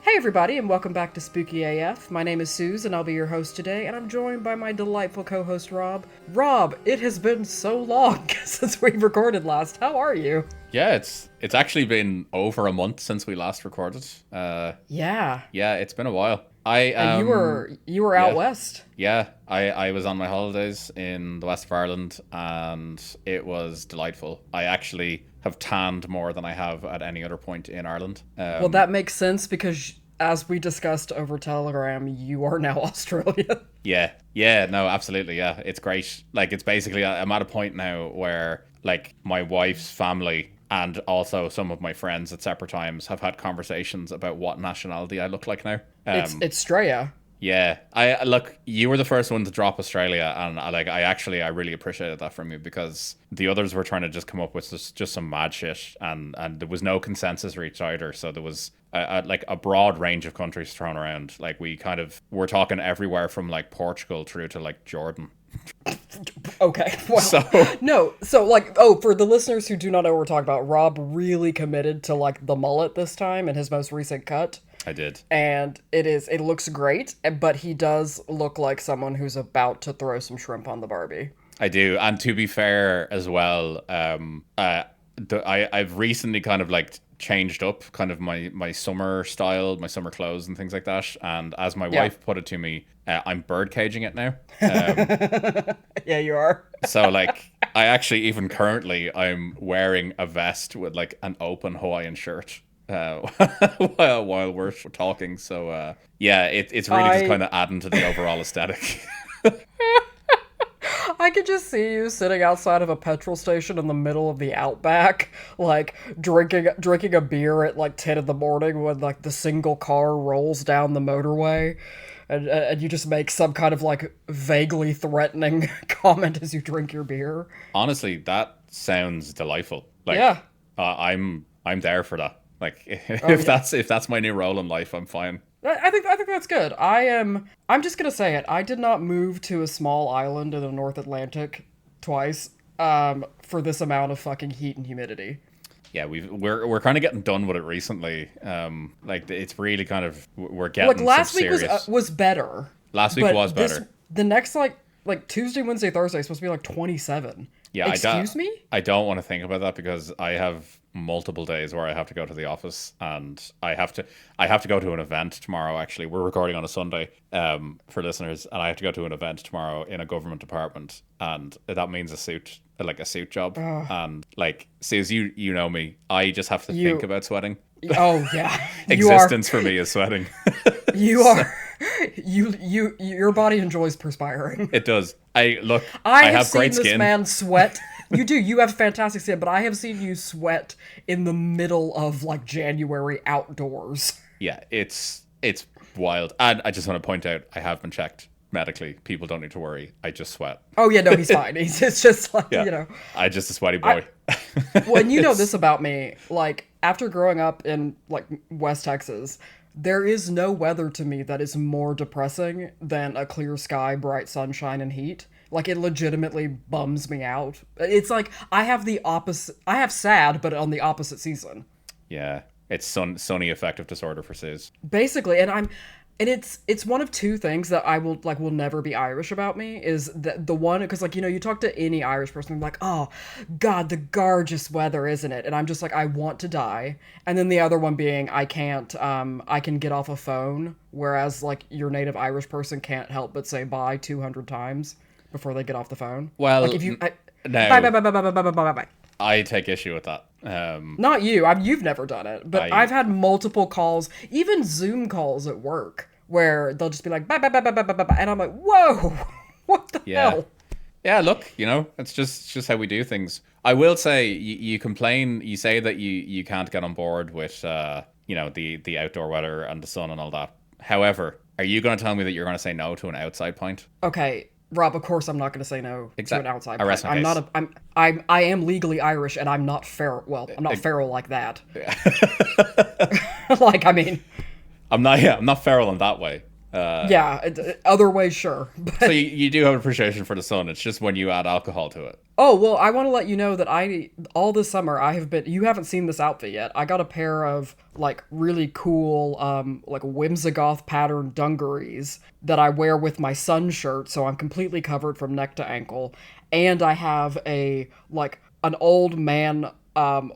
Hey everybody, and welcome back to Spooky AF. My name is Suz, and I'll be your host today, and I'm joined by my delightful co-host Rob. Rob, it has been so long since we recorded last. How are you? Yeah, it's actually been over a month since we last recorded. Yeah, Yeah, it's been a while. I and you were out yeah, west. yeah. I was on my holidays in the west of Ireland, and it was delightful. I actually have tanned more than I have at any other point in Ireland. Well, that makes sense because, as we discussed over Telegram, you are now Australian. Yeah, no, absolutely, yeah. It's great. Like, it's basically I'm at a point now where like my wife's family and also some of my friends at separate times have had conversations about what nationality I look like now. It's Straya. Yeah, I look. You were the first one to drop Australia, and I really appreciated that from you because the others were trying to just come up with just some mad shit, and there was no consensus reached either. So there was like a broad range of countries thrown around. Like we're talking everywhere from like Portugal through to like Jordan. Okay, well, So no, for the listeners who do not know what we're talking about, Rob really committed to like the mullet this time in his most recent cut. I did. And it looks great, but he does look like someone who's about to throw some shrimp on the Barbie. I do, and to be fair as well, I've recently kind of like changed up kind of my summer style, my summer clothes and things like that. And as my wife put it to me, I'm bird caging it now. Yeah, you are. So like, I actually even currently I'm wearing a vest with like an open Hawaiian shirt. While we're talking, so yeah, it's really just kind of adding to the overall aesthetic. I could just see you sitting outside of a petrol station in the middle of the outback, like drinking a beer at like 10 in the morning when like the single car rolls down the motorway, and you just make some kind of like vaguely threatening comment as you drink your beer. Honestly, that sounds delightful. Like, Yeah. I'm there for that. Like, if that's my new role in life, I'm fine. I think that's good. I'm just gonna say it. I did not move to a small island in the North Atlantic twice for this amount of fucking heat and humidity. Yeah, we're kind of getting done with it recently. Like it's really kind of we're getting Like last some week serious. was better. Last week But was better. The next like Tuesday, Wednesday, Thursday is supposed to be like 27. Yeah, Excuse me? I don't want to think about that because I have multiple days where I have to go to the office and I have to go to an event tomorrow. Actually, we're recording on a Sunday for listeners, and I have to go to an event tomorrow in a government department, and that means a suit job. And like, Suze, you know me, I just have to think about sweating. Oh yeah, Existence for me is sweating. You are. Your body enjoys perspiring. It does. I I have have seen great this skin. man sweat. You do. You have fantastic skin, but I have seen you sweat in the middle of like January outdoors. Yeah, it's wild. And I just want to point out, I have been checked medically. People don't need to worry. I just sweat. Oh yeah, no, he's fine. It's just like Yeah. I just a sweaty boy. Well, and you know this about me. Like after growing up in like West Texas, there is no weather to me that is more depressing than a clear sky, bright sunshine, and heat. Like it legitimately bums me out. It's like I have the opposite. I have sad, but on the opposite season. Yeah, it's sunny affective disorder for Suze. Basically, and it's one of two things that I will never be Irish about me is the one because like you talk to any Irish person like, oh God, the gorgeous weather, isn't it? And I'm just like, I want to die. And then the other one being I can get off a phone, whereas like your native Irish person can't help but say bye 200 times before they get off the phone. Well, like if you no, bye bye bye bye bye bye bye bye bye. I take issue with that. Not you. You've never done it, but I've had multiple calls, even Zoom calls at work, where they'll just be like, bye, bye, bye, bye, bye, bye, bye, and I'm like, whoa, what the hell? Yeah, look, it's just how we do things. I will say, you complain, you say that you can't get on board with, the outdoor weather and the sun and all that. However, are you going to tell me that you're going to say no to an outside pint? Okay, Rob, of course I'm not going to say no to an outside pint. I'm not I am legally Irish, and I'm not feral. Well, I'm not feral like that. Like, I mean... I'm not feral in that way. Yeah, other ways, sure. So But you do have appreciation for the sun. It's just when you add alcohol to it. oh, well, I want to let you know that all this summer, I have been, you haven't seen this outfit yet. I got a pair of, like, really cool, like, Whimsigoth pattern dungarees that I wear with my sun shirt, so I'm completely covered from neck to ankle. And I have an old man,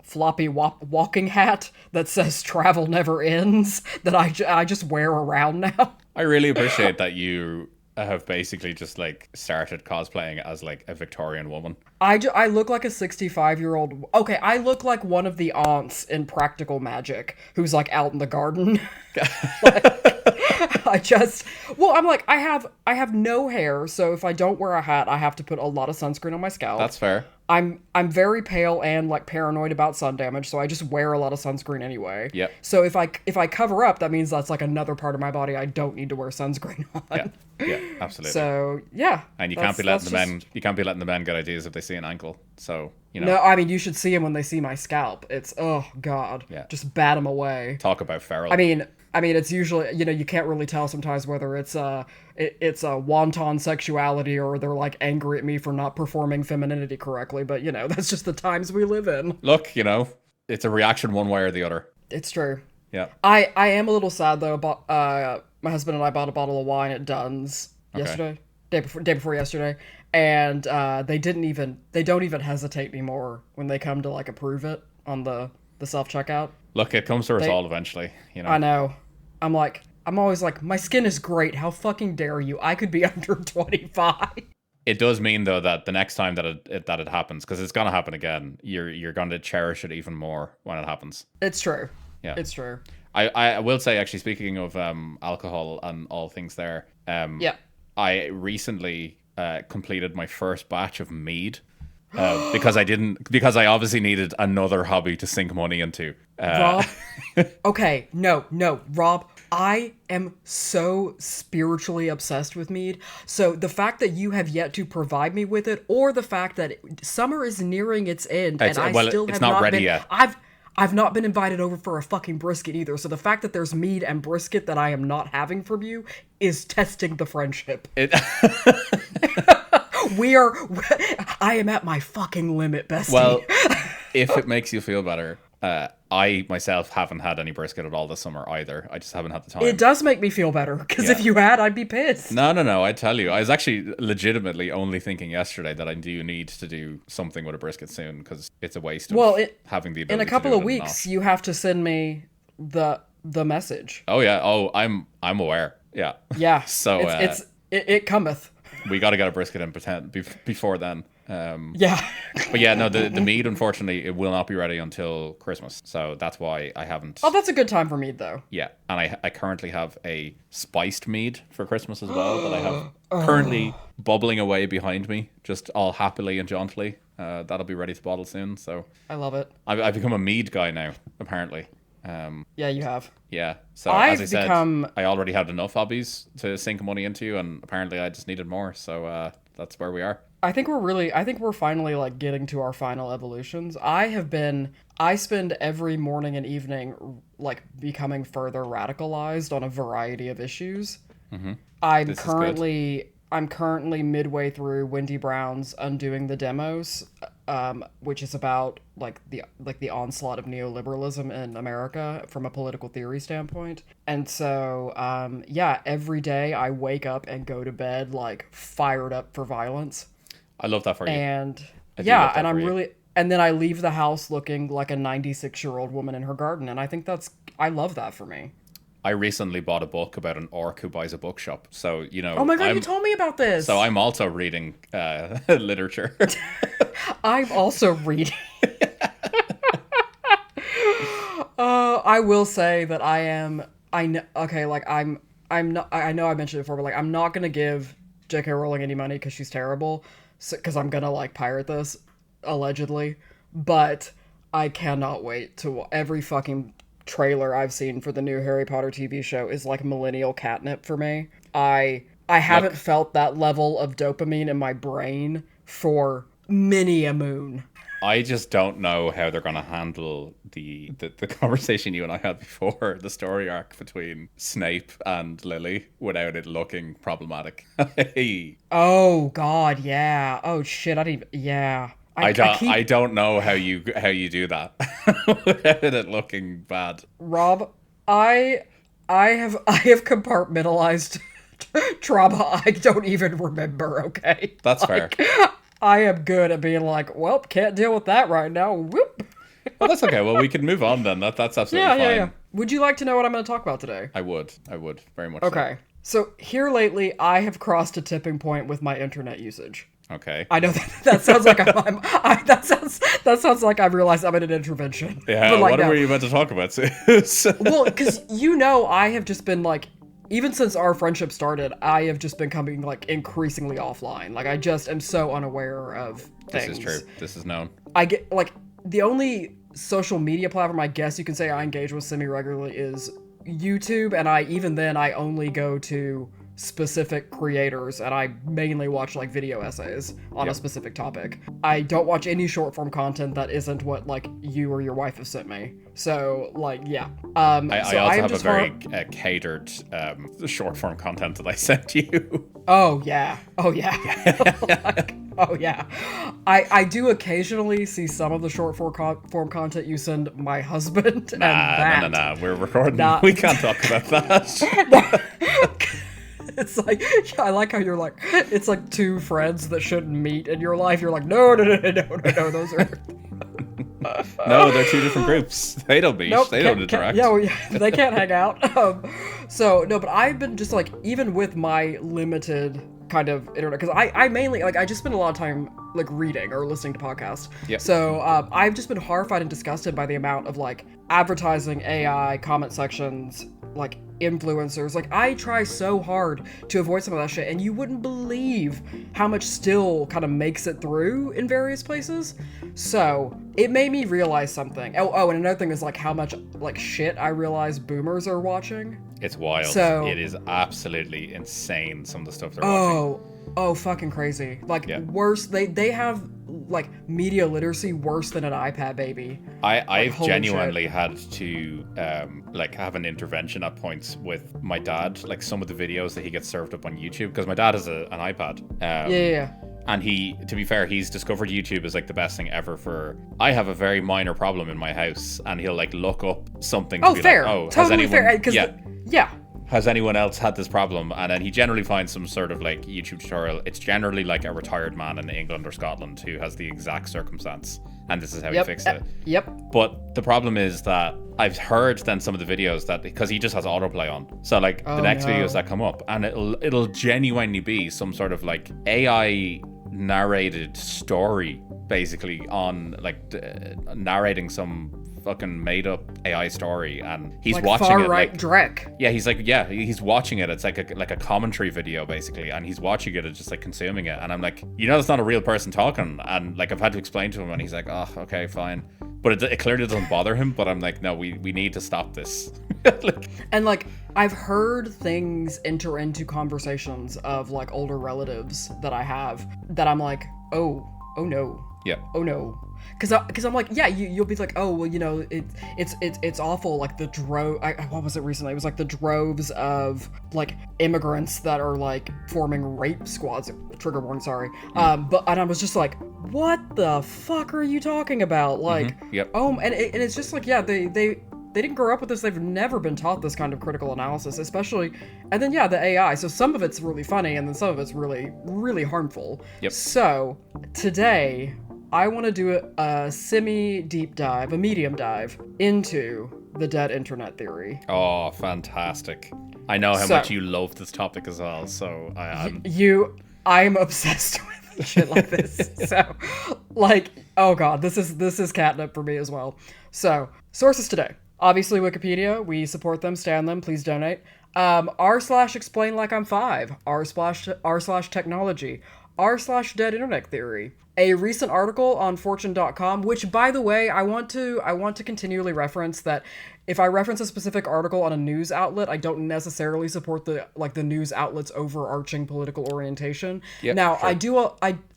floppy walking hat that says travel never ends that I just wear around now. I really appreciate that you have basically just like started cosplaying as like a Victorian woman. I look like a 65-year-old. Okay, I look like one of the aunts in Practical Magic who's like out in the garden. I just well, I'm like I have no hair, so if I don't wear a hat, I have to put a lot of sunscreen on my scalp. That's fair. I'm very pale and like paranoid about sun damage, so I just wear a lot of sunscreen anyway. Yep. So if I cover up, that means that's like another part of my body I don't need to wear sunscreen on. Yeah. Yeah, absolutely. So yeah. And you can't be letting the men you can't be letting the men get ideas if they see an ankle. So, you know. No, I mean you should see them when they see my scalp. It's oh god. Yeah. Just bat them away. Talk about feral. I mean, it's usually, you can't really tell sometimes whether it's a wanton sexuality or they're like angry at me for not performing femininity correctly. But that's just the times we live in. Look, it's a reaction one way or the other. It's true. Yeah. I am a little sad though. About my husband and I bought a bottle of wine at Dunn's yesterday, day before yesterday, and they don't even hesitate anymore when they come to like approve it on the self checkout. Look, it comes to us all eventually, I know. I'm always like, my skin is great. How fucking dare you? I could be under 25. It does mean though that the next time that it happens, because it's gonna happen again, you're going to cherish it even more when it happens. It's true. Yeah, it's true. I will say, actually, speaking of alcohol and all things there, yeah, I recently completed my first batch of mead. Because I obviously needed another hobby to sink money into. Rob, okay, no, Rob, I am so spiritually obsessed with mead. So the fact that you have yet to provide me with it, or the fact that summer is nearing its end, and I still have not ready been, yet. I've not been invited over for a fucking brisket either. So the fact that there's mead and brisket that I am not having from you is testing the friendship. I am at my fucking limit, bestie. Well, if it makes you feel better, I myself haven't had any brisket at all this summer either. I just haven't had the time. It does make me feel better, because if you had, I'd be pissed. No, I tell you. I was actually legitimately only thinking yesterday that I do need to do something with a brisket soon, because it's a waste of having the ability in a couple to do of weeks, you have to send me the message. Oh, yeah. Oh, I'm aware. Yeah. Yeah. So it cometh. We got to get a brisket in before then. Yeah. But yeah, no, the mead, unfortunately, it will not be ready until Christmas. So that's why I haven't. Oh, that's a good time for mead, though. Yeah. And I currently have a spiced mead for Christmas as well that I have currently bubbling away behind me, just all happily and jauntily. That'll be ready to bottle soon. So I love it. I've become a mead guy now, apparently. Yeah, you have. Yeah. So as I said, I already had enough hobbies to sink money into, and apparently I just needed more. So that's where we are. I think we're finally like getting to our final evolutions. I spend every morning and evening like becoming further radicalized on a variety of issues. Mm-hmm. I'm currently midway through Wendy Brown's Undoing the Demos, which is about the onslaught of neoliberalism in America from a political theory standpoint. And so, every day I wake up and go to bed like fired up for violence. I love that for you. And and then I leave the house looking like a 96-year-old woman in her garden, and I love that for me. I recently bought a book about an orc who buys a bookshop. So, Oh my god, you told me about this. So I'm also reading literature. I'm also reading. I will say that I know I mentioned it before, but like I'm not gonna give J.K. Rowling any money because she's terrible, because I'm gonna like pirate this, allegedly. But I cannot wait to every fucking trailer I've seen for the new Harry Potter TV show is like millennial catnip for me. I haven't felt that level of dopamine in my brain for many a moon. I just don't know how they're going to handle the conversation you and I had before, the story arc between Snape and Lily, without it looking problematic. Hey, Oh God, yeah. Oh shit, I didn't even, yeah. I I keep don't know how you do that without it looking bad. Rob, I I have compartmentalized trauma I don't even remember, okay? That's fair. Like I am good at being like, well, can't deal with that right now. Whoop. Well, that's okay. Well, we can move on then. That's absolutely Yeah, yeah, yeah. fine. Would you like to know what I'm going to talk about today? I would very much so. Okay. So, here lately I have crossed a tipping point with my internet usage. Okay. I know that sounds like that sounds like I've realized I'm in an intervention. Yeah. But like What no. were you about to talk about? Sus? Well, because I have just been like, even since our friendship started, I have just been coming like increasingly offline. Like I just am so unaware of This things. is true. This is known. I get like the only social media platform I guess you can say I engage with semi regularly is YouTube, and even then I only go to specific creators and I mainly watch like video essays on a Yep. specific topic. I don't watch any short form content that isn't what like you or your wife have sent me. So like yeah. I So also am have a just very catered short form content that I sent you. Oh yeah. Oh yeah. Like, oh yeah. I do occasionally see some of the short form content you send my husband, and that Nah. We're recording. Nah. We can't talk about that. it's like I like how you're like it's like two friends that shouldn't meet in your life. You're like no, those are No, they're two different groups. They don't meet. nope. They don't interact. Yeah, well, yeah, they can't hang out. So no, but I've been just like even with my limited kind of internet because I mainly like I just spend a lot of time like reading or listening to podcasts. Yep. So I've just been horrified and disgusted by the amount of like advertising, AI, comment sections, like influencers. Like I try so hard to avoid some of that shit, and you wouldn't believe how much still kind of makes it through in various places. So it made me realize something. Oh, and another thing is like how much like shit I realize boomers are watching. It's wild. So- it is absolutely insane. Some of the stuff they're watching. Oh, fucking crazy. Like Yeah. worse. They have like media literacy worse than an iPad baby. I've holy genuinely had to like have an intervention at points with my dad. Like some of the videos that he gets served up on YouTube, because my dad has an iPad. Yeah. And to be fair, he's discovered YouTube as like the best thing ever for. I have a very minor problem in my house, and he'll like look up something. To Oh, be fair. Like, oh, has Totally anyone? fair. Because yeah. Has anyone else had this problem? And then he generally finds some sort of like YouTube tutorial. It's generally like a retired man in England or Scotland who has the exact circumstance, and this is how he fixed it. Yep. But the problem is that I've heard then some of the videos that because he just has autoplay on, so like the next no. videos that come up, and it'll genuinely be some sort of like AI narrated story, basically on like narrating some fucking made up AI story, and he's Like watching far it right like Drek. yeah, he's watching it. It's like a commentary video basically, and he's watching it and just like consuming it. And I'm like, that's not a real person talking. And like I've had to explain to him, and he's like, oh, okay, fine. But it clearly doesn't bother him. But I'm like, no, we need to stop this. Like, And like I've heard things enter into conversations of like older relatives that I have that I'm like, oh no. yeah, Oh no. Because I'm like, yeah, you'll be like, oh well, it's awful. Like the what was it recently? It was like the droves of like immigrants that are like forming rape squads. Trigger warning, sorry. And I was just like, what the fuck are you talking about? Like, Yep. and it's just like, yeah, they didn't grow up with this. They've never been taught this kind of critical analysis, especially, and then the AI. So some of it's really funny, and then some of it's really, really harmful. Yep. So today, I want to do a semi-deep dive, a medium dive into the dead internet theory. Oh, fantastic! I know how So- much you love this topic as well. So I'm I'm obsessed with shit like this. So, like, oh god, this is catnip for me as well. So, sources today. Obviously, Wikipedia. We support them, stand them. Please donate. R/explain like I'm 5. R/technology. r/dead internet theory. A recent article on fortune.com, which by the way, I want to continually reference that if I reference a specific article on a news outlet, I don't necessarily support the news outlet's overarching political orientation. Yep, Now, sure.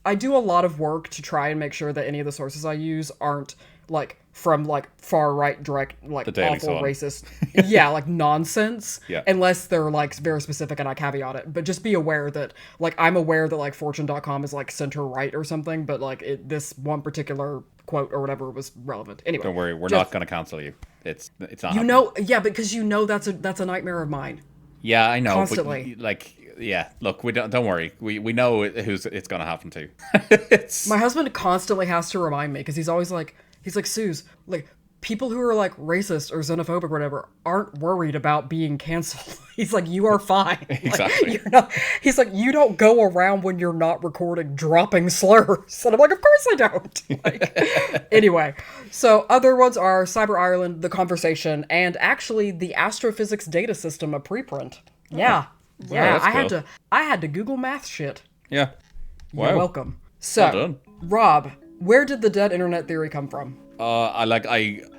I do a lot of work to try and make sure that any of the sources I use aren't like from like far right direct like The Daily awful Sun. racist yeah like nonsense Yeah. unless they're like very specific and I caveat it, but just be aware that like I'm aware that like fortune.com is like center right or something, but like this one particular quote or whatever was relevant anyway. Don't worry, we're just- not going to cancel you. It's not you happening. know, yeah, because you know that's a nightmare of mine. Yeah, I know. Constantly. But, like, yeah, look, we don't worry. We know who's it's going to happen to. It's My husband constantly has to remind me because he's always like, Suz, like people who are like racist or xenophobic or whatever aren't worried about being canceled. He's like, you are fine. Like, Exactly. you're not. He's like, you don't go around when you're not recording dropping slurs. And I'm like, of course I don't. Like, anyway, so other ones are Cyber Ireland, The Conversation, and actually the Astrophysics Data System, a preprint. Yeah. Yeah, that's cool. I had to Google math shit. yeah. Wow. You're welcome. So, Well done. Rob, where did the dead internet theory come from?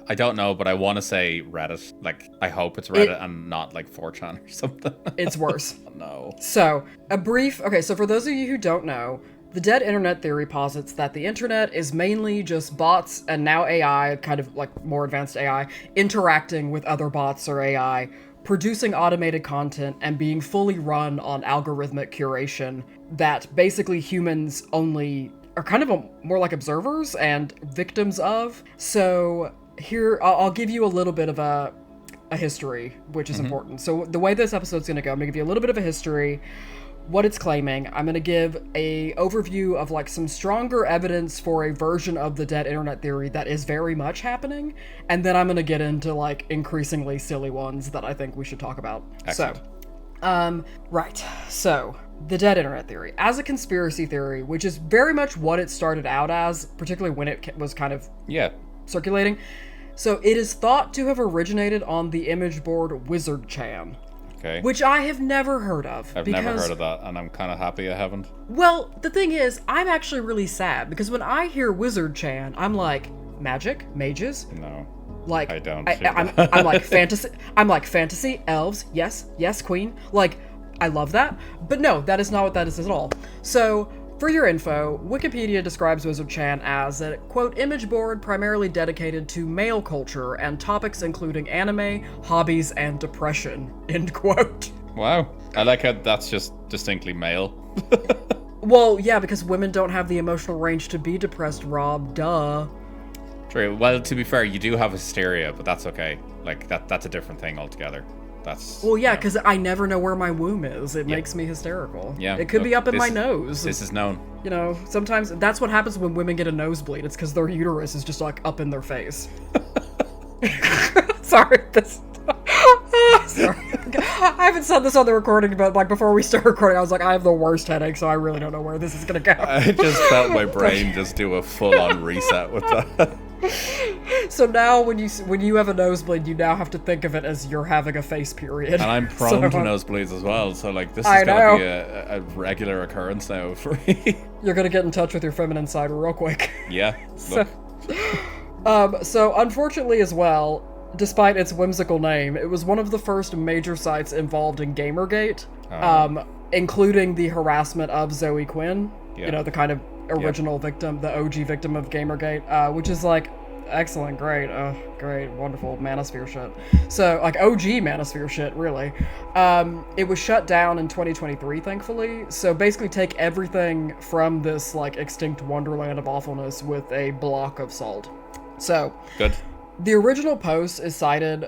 I don't know, but I want to say Reddit. Like, I hope it's Reddit and not like 4chan or something. It's worse. No. So, so for those of you who don't know, the dead internet theory posits that the internet is mainly just bots and now AI, kind of like more advanced AI, interacting with other bots or AI, producing automated content and being fully run on algorithmic curation that basically humans only are kind of more like observers and victims of. So here, I'll give you a little bit of a history, which is important. So the way this episode's going to go, I'm going to give you a little bit of a history, what it's claiming. I'm going to give a overview of like some stronger evidence for a version of the dead internet theory that is very much happening. And then I'm going to get into like increasingly silly ones that I think we should talk about. Excellent. So, right. So, the dead internet theory, as a conspiracy theory, which is very much what it started out as, particularly when it was kind of Yeah. circulating. So, it is thought to have originated on the image board WizardChan, Okay. which I have never heard of. I've never heard of that, and I'm kind of happy I haven't. Well, the thing is, I'm actually really sad because when I hear WizardChan, I'm like, magic, mages, No. like I don't see I'm like fantasy. I'm like fantasy, elves. Yes, yes, queen. Like, I love that. But no, that is not what that is at all. So, for your info, Wikipedia describes WizardChan as a quote image board primarily dedicated to male culture and topics including anime, hobbies, and depression. End quote. Wow. I like how that's just distinctly male. Well, yeah, because women don't have the emotional range to be depressed. Rob, duh. True. Well, to be fair, you do have hysteria, but that's okay. Like that's a different thing altogether. That's Well, yeah, because I never know where my womb is. It makes me hysterical. Yeah, It could be look, up in my this- nose. This is known. You know, sometimes that's what happens when women get a nosebleed. It's because their uterus is just like up in their face. Sorry, this. Sorry. I haven't said this on the recording, but like before we start recording, I was like, I have the worst headache, so I really don't know where this is gonna go. I just felt my brain just do a full-on reset with that. So now, when you have a nosebleed, you now have to think of it as you're having a face period. And I'm prone So, to nosebleeds as well, so like this I is gonna know. be a regular occurrence now for me. You're gonna get in touch with your feminine side real quick. Yeah. Look. So unfortunately as well, despite its whimsical name, it was one of the first major sites involved in Gamergate, including the harassment of Zoe Quinn, Yeah. you know, the kind of original victim, the OG victim of Gamergate, which is like, excellent, great, wonderful manosphere shit. So, like, OG manosphere shit, really. It was shut down in 2023, thankfully, so basically take everything from this, like, extinct wonderland of awfulness with a block of salt. So, Good. the original post is cited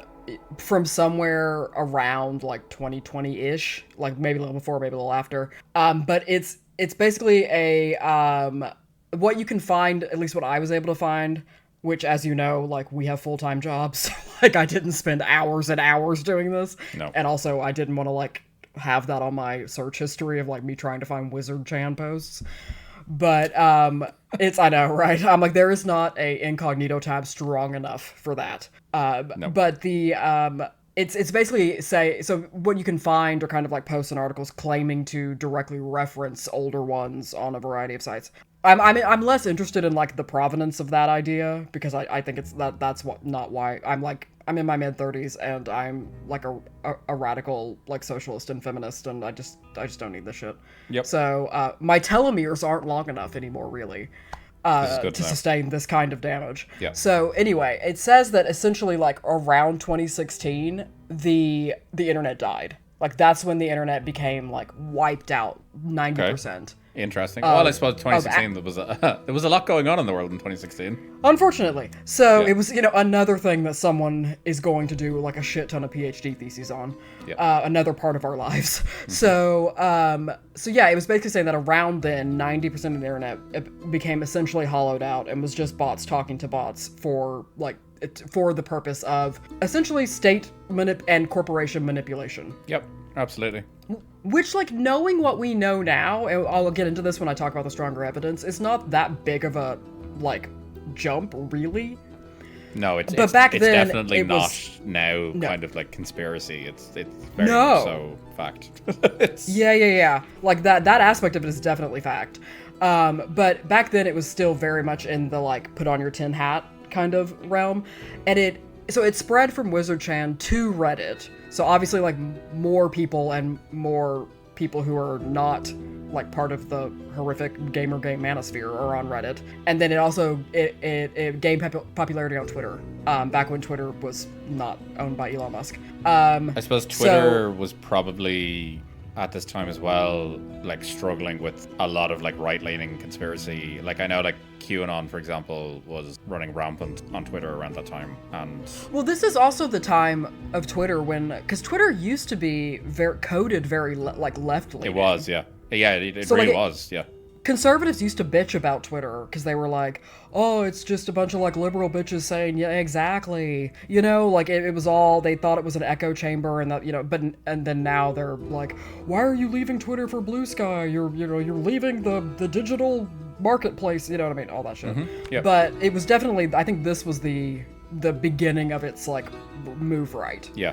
from somewhere around like 2020-ish, like maybe a little before, maybe a little after. But it's basically a what you can find, at least what I was able to find, which, as you know, like we have full-time jobs. Like I didn't spend hours and hours doing this. No. And also I didn't want to like have that on my search history of like me trying to find WizardChan posts. But I know, right? I'm like, there is not a incognito tab strong enough for that. No. But the it's basically so what you can find are kind of like posts and articles claiming to directly reference older ones on a variety of sites. I'm less interested in like the provenance of that idea because I think that's what not why I'm in my mid-30s and I'm like a radical like socialist and feminist, and I just don't need this shit. Yep. So my telomeres aren't long enough anymore, really, This is good to to know. sustain this kind of damage. Yeah. So anyway, it says that essentially like around 2016, the internet died. Like that's when the internet became like wiped out 90%. Interesting. Well, I suppose 2016 there was a lot going on in the world in 2016. Unfortunately. So Yeah. it was, another thing that someone is going to do like a shit ton of PhD theses on. Yeah. Another part of our lives. So yeah, it was basically saying that around then, 90% of the internet became essentially hollowed out and was just bots talking to bots for the purpose of essentially state and corporation manipulation. Yep. Absolutely. Which, like, knowing what we know now, and I'll get into this when I talk about the stronger evidence, is not that big of a, like, jump, really. No, it's back it's then, definitely it not was- now No. kind of like conspiracy. It's very No. much so fact. It's, Yeah. Like, that aspect of it is definitely fact. But back then, it was still very much in the, like, put on your tin hat kind of realm. And it spread from Wizard Chan to Reddit. So obviously, like, more people who are not like part of the horrific game manosphere are on Reddit, and then it gained popularity on Twitter. Back when Twitter was not owned by Elon Musk. I suppose Twitter was probably at this time as well, like struggling with a lot of like right-leaning conspiracy. Like I know like QAnon, for example, was running rampant on Twitter around that time. And Well, this is also the time of Twitter because Twitter used to be coded very like left-leaning. it was, yeah. Yeah, it So, really like, was, yeah. Conservatives used to bitch about Twitter because they were like, oh, it's just a bunch of like liberal bitches saying, yeah, exactly. Like it was all, they thought it was an echo chamber and that, and then now they're like, why are you leaving Twitter for Blue Sky? You're leaving the digital marketplace. You know what I mean? All that shit. Yep. But it was definitely, I think this was the beginning of its like move right. Yeah.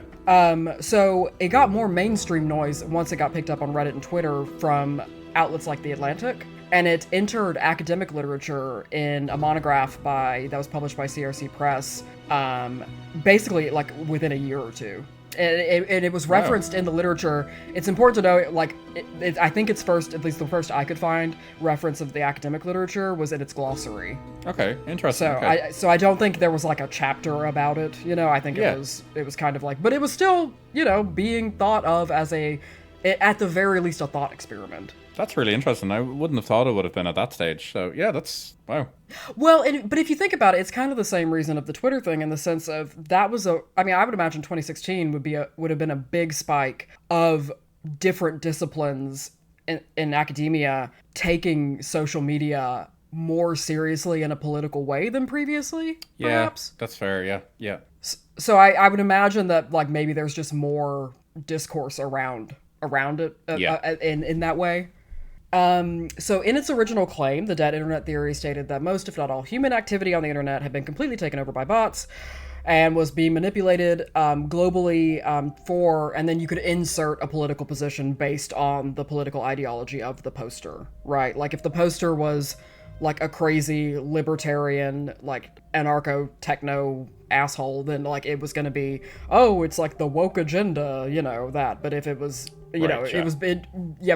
So it got more mainstream noise once it got picked up on Reddit and Twitter from outlets like The Atlantic, and it entered academic literature in a monograph that was published by CRC Press, basically like within a year or two. And it was referenced in the literature. It's important to know, like, I think its first, at least the first I could find, reference of the academic literature was in its glossary. Okay, interesting. So Okay. I don't think there was like a chapter about it. I think Yeah. it was kind of like, but it was still, being thought of as at the very least, a thought experiment. That's really interesting. I wouldn't have thought it would have been at that stage. So yeah, that's wow. Well, but if you think about it, it's kind of the same reason of the Twitter thing in the sense of I would imagine 2016 would have been a big spike of different disciplines in academia taking social media more seriously in a political way than previously, Yeah, perhaps. that's fair. Yeah, yeah. So I would imagine that like maybe there's just more discourse around it in that way. So in its original claim, the dead internet theory stated that most, if not all, human activity on the internet had been completely taken over by bots and was being manipulated globally and then you could insert a political position based on the political ideology of the poster, right? Like if the poster was like a crazy libertarian, like anarcho-techno asshole, then like it was going to be, oh, it's like the woke agenda, that. But if it was, it was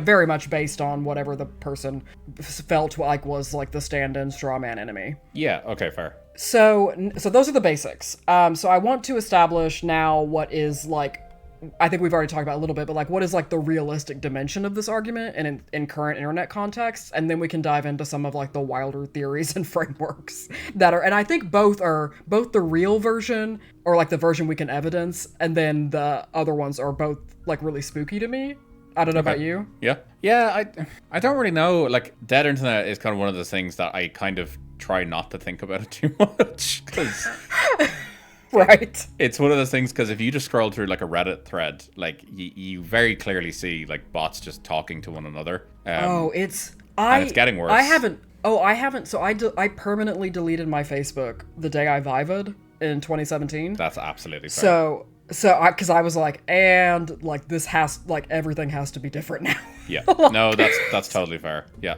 very much based on whatever the person felt like was like the stand-in straw man enemy. Yeah, okay, fair. So those are the basics. So I want to establish now what is like, I think we've already talked about a little bit, but like what is like the realistic dimension of this argument and in current internet contexts, and then we can dive into some of like the wilder theories and frameworks that are, and I think both the real version or like the version we can evidence, and then the other ones are both like really spooky to me. I don't know about you. Yeah. I don't really know. Like dead internet is kind of one of those things that I kind of try not to think about it too much because. Right. It's one of those things because if you just scroll through like a Reddit thread, like you very clearly see like bots just talking to one another. And it's getting worse. I haven't. So I permanently deleted my Facebook the day I Viva'd in 2017. That's absolutely fair. So So because I was like, and like this has like everything has to be different now. Yeah. No, Like, that's totally fair. Yeah.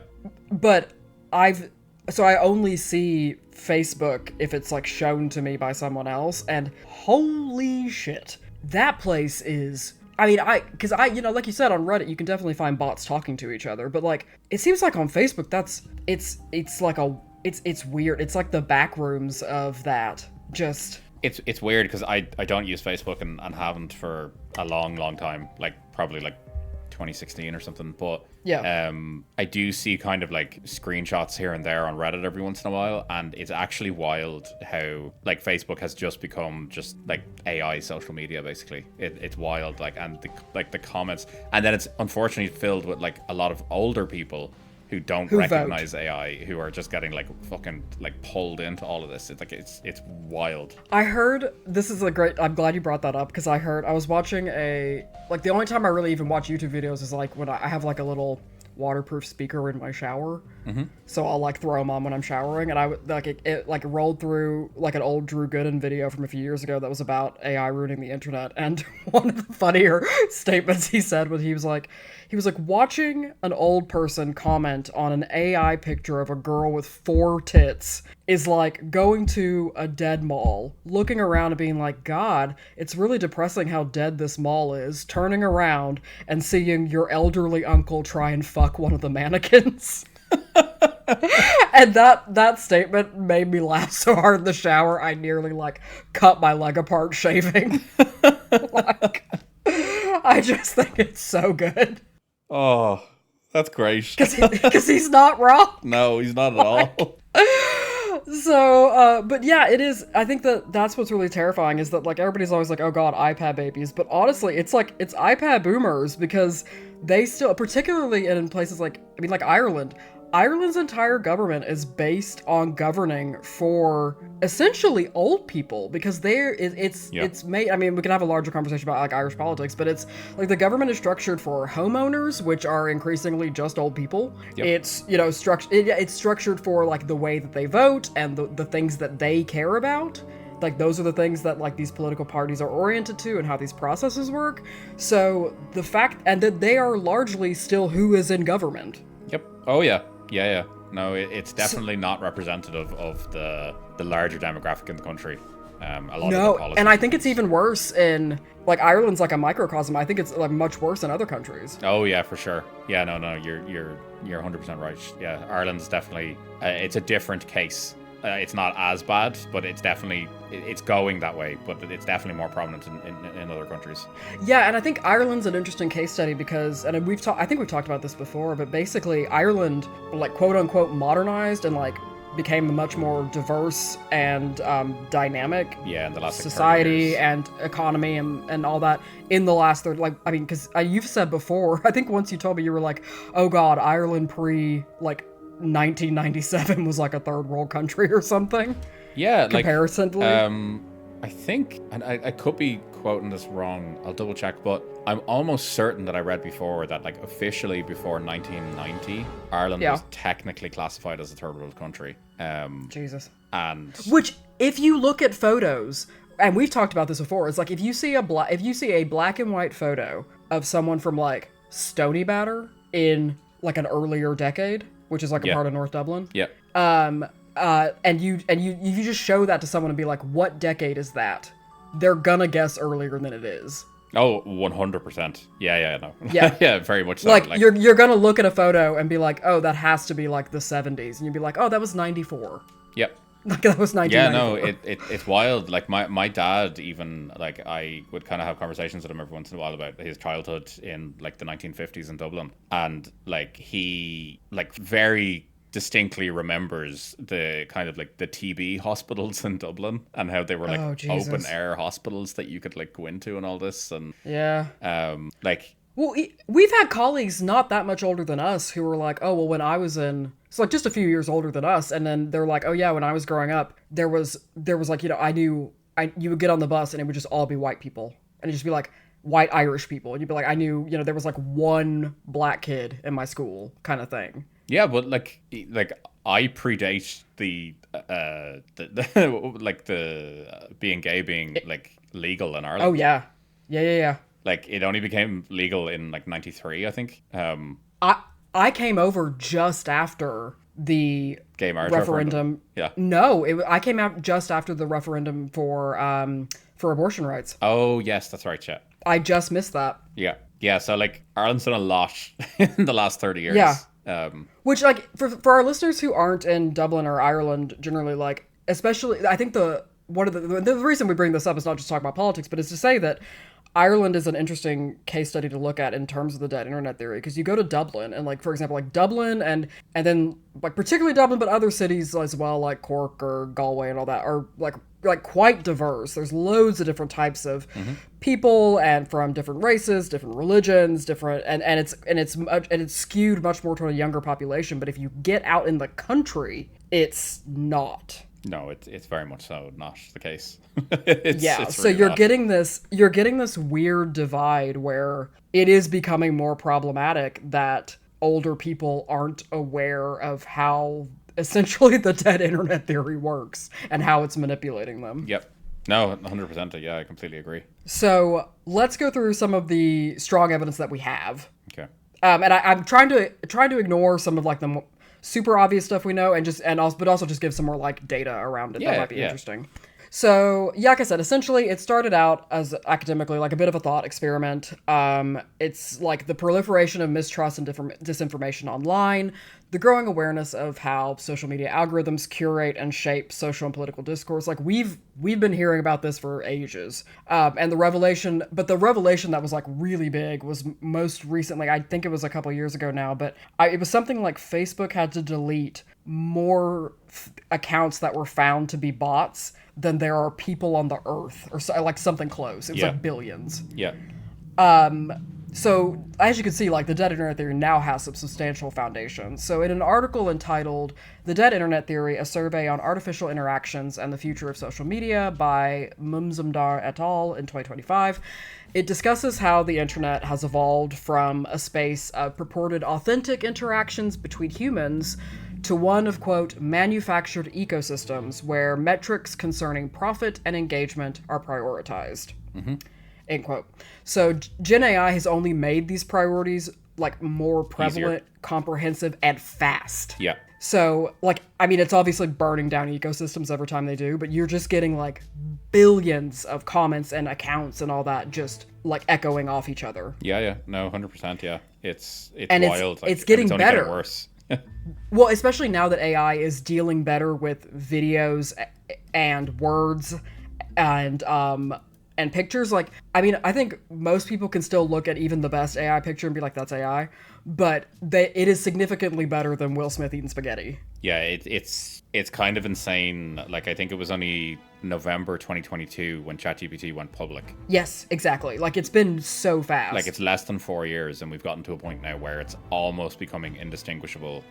but I've so I only see Facebook if it's like shown to me by someone else, and holy shit, that place is. I mean, because like you said on Reddit, you can definitely find bots talking to each other, but like it seems like on Facebook, it's like it's weird. It's like the back rooms of that. Just It's weird because I don't use Facebook and haven't for a long time, like probably like 2016 or something. But yeah. I do see kind of like screenshots here and there on Reddit every once in a while, and it's actually wild how like Facebook has just become just like AI social media basically. It's wild, like, and the comments, and then it's unfortunately filled with like a lot of older people who don't Who vote? recognize AI, who are just getting like fucking like pulled into all of this. It's like it's wild. I heard this is a great. I'm glad you brought that up because I was watching a like the only time I really even watch YouTube videos is like when I have like a little waterproof speaker in my shower, so I'll like throw them on when I'm showering, and I would like it like rolled through like an old Drew Gooden video from a few years ago that was about AI ruining the internet, and one of the funnier statements he said was he was like watching an old person comment on an AI picture of a girl with four tits is like going to a dead mall, looking around and being like, God, it's really depressing how dead this mall is, turning around and seeing your elderly uncle try and fuck one of the mannequins. And that statement made me laugh so hard in the shower I nearly like cut my leg apart shaving. Like, I just think it's so good. Oh, that's great. Because he's not wrong. No, he's not at Like, all. so, but yeah, it is. I think that that's what's really terrifying is that like everybody's always like, oh god, iPad babies. But honestly, it's like it's iPad boomers because they still, particularly in places like, I mean, like Ireland. Ireland's entire government is based on governing for essentially old people because it's made. I mean, we can have a larger conversation about like Irish politics, but it's like the government is structured for homeowners, which are increasingly just old people. Yep. It's it's structured for like the way that they vote and the things that they care about. Like those are the things that like these political parties are oriented to and how these processes work. So the fact and that they are largely still who is in government. Yep. Oh yeah. Yeah. No, it's definitely not representative of the larger demographic in the country. A lot of the policies. And I think it's even worse in like Ireland's like a microcosm. I think it's like much worse in other countries. Oh yeah, for sure. Yeah, no, you're 100% right. Yeah, Ireland's definitely it's a different case. It's not as bad, but it's definitely it's going that way. But it's definitely more prominent in other countries. Yeah, and I think Ireland's an interesting case study because, and I think we've talked about this before, but basically Ireland like quote unquote modernized and like became a much more diverse and dynamic in the last society and economy and all that in the last third. Like, I mean, because you've said before, I think once you told me you were like, oh god, Ireland pre like 1997 was like a third world country or something. Yeah, comparatively. I think, and I could be quoting this wrong. I'll double check, but I'm almost certain that I read before that like officially before 1990, Ireland was technically classified as a third world country. Jesus. And which, if you look at photos, and we've talked about this before, it's like if you see a black and white photo of someone from like Stony Batter in like an earlier decade, which is like a part of North Dublin. Yep. And you just show that to someone and be like, what decade is that? They're gonna guess earlier than it is. Oh, 100%. Yeah, no. Yeah. Yeah, very much so. Like you're gonna look at a photo and be like, oh, that has to be like the 70s. And you'd be like, oh, that was 94. Yep. Like that was 1994. Yeah, no, it's wild. Like my dad even, like I would kind of have conversations with him every once in a while about his childhood in like the 1950s in Dublin. And like he like very distinctly remembers the kind of like the TB hospitals in Dublin and how they were like open air hospitals that you could like go into and all this. And like, well, we've had colleagues not that much older than us who were like, oh, well, when I was in, it's like just a few years older than us. And then they're like, oh yeah, when I was growing up, there was like, you know, you would get on the bus and it would just all be white people. And it'd just be like white Irish people. And you'd be like, I knew, you know, there was like one black kid in my school kind of thing. Yeah, but like I predate the like the being gay being like legal in Oh Ireland. yeah, yeah. Like it only became legal in like '93, I think. I I came over just after the Gay marriage referendum. referendum. Yeah. No, I came out just after the referendum for abortion rights. Oh yes, that's right. Yeah. I just missed that. Yeah. Yeah. So like Ireland's done a lot in the last 30 Yeah, years. which like for our listeners who aren't in Dublin or Ireland, generally like especially I think the one of the reason we bring this up is not just to talk about politics, but is to say that Ireland is an interesting case study to look at in terms of the dead internet theory because you go to Dublin and like for example like Dublin and then like particularly Dublin but other cities as well like Cork or Galway and all that are like quite diverse. There's loads of different types of people and from different races, different religions, different and it's skewed much more toward a younger population. But if you get out in the country, it's not. No, it's very much so not the case. Yeah, it's so really you're not. getting this weird divide where it is becoming more problematic that older people aren't aware of how essentially the dead internet theory works and how it's manipulating them. Yep. No, 100%. Yeah, I completely agree. So let's go through some of the strong evidence that we have. Okay. And I'm trying to ignore some of like the super obvious stuff we know, and also just give some more like data around it that might be Yeah. interesting. So yeah, like I said, essentially it started out as academically like a bit of a thought experiment. It's like the proliferation of mistrust and disinformation online, the growing awareness of how social media algorithms curate and shape social and political discourse. Like we've been hearing about this for ages, and the revelation that was like really big was most recently. I think it was a couple years ago now, but it was something like Facebook had to delete more accounts that were found to be bots than there are people on the earth, or so, like something close. It was Yeah. like billions. Yeah. So, as you can see, like the dead internet theory now has some substantial foundation. So, in an article entitled "The Dead Internet Theory: A Survey on Artificial Interactions and the Future of Social Media" by Mumzumdar et al. In 2025, it discusses how the internet has evolved from a space of purported authentic interactions between humans to one of, quote, manufactured ecosystems where metrics concerning profit and engagement are prioritized. End quote. So Gen AI has only made these priorities like more prevalent, comprehensive, and fast. Yeah. So, like, I mean, it's obviously burning down ecosystems every time they do, but you're just getting like billions of comments and accounts and all that just like echoing off each other. Yeah. No, 100%. Yeah. It's And wild. it's getting only better. Getting worse. Well, especially now that AI is dealing better with videos and words and pictures. Like, I mean, I think most people can still look at even the best AI picture and be like, that's AI. But it is significantly better than Will Smith eating spaghetti. Yeah, it's kind of insane. Like I think it was only November 2022 when ChatGPT went public. Yes, exactly. Like, it's been so fast. Like it's less than 4 years, and we've gotten to a point now where it's almost becoming indistinguishable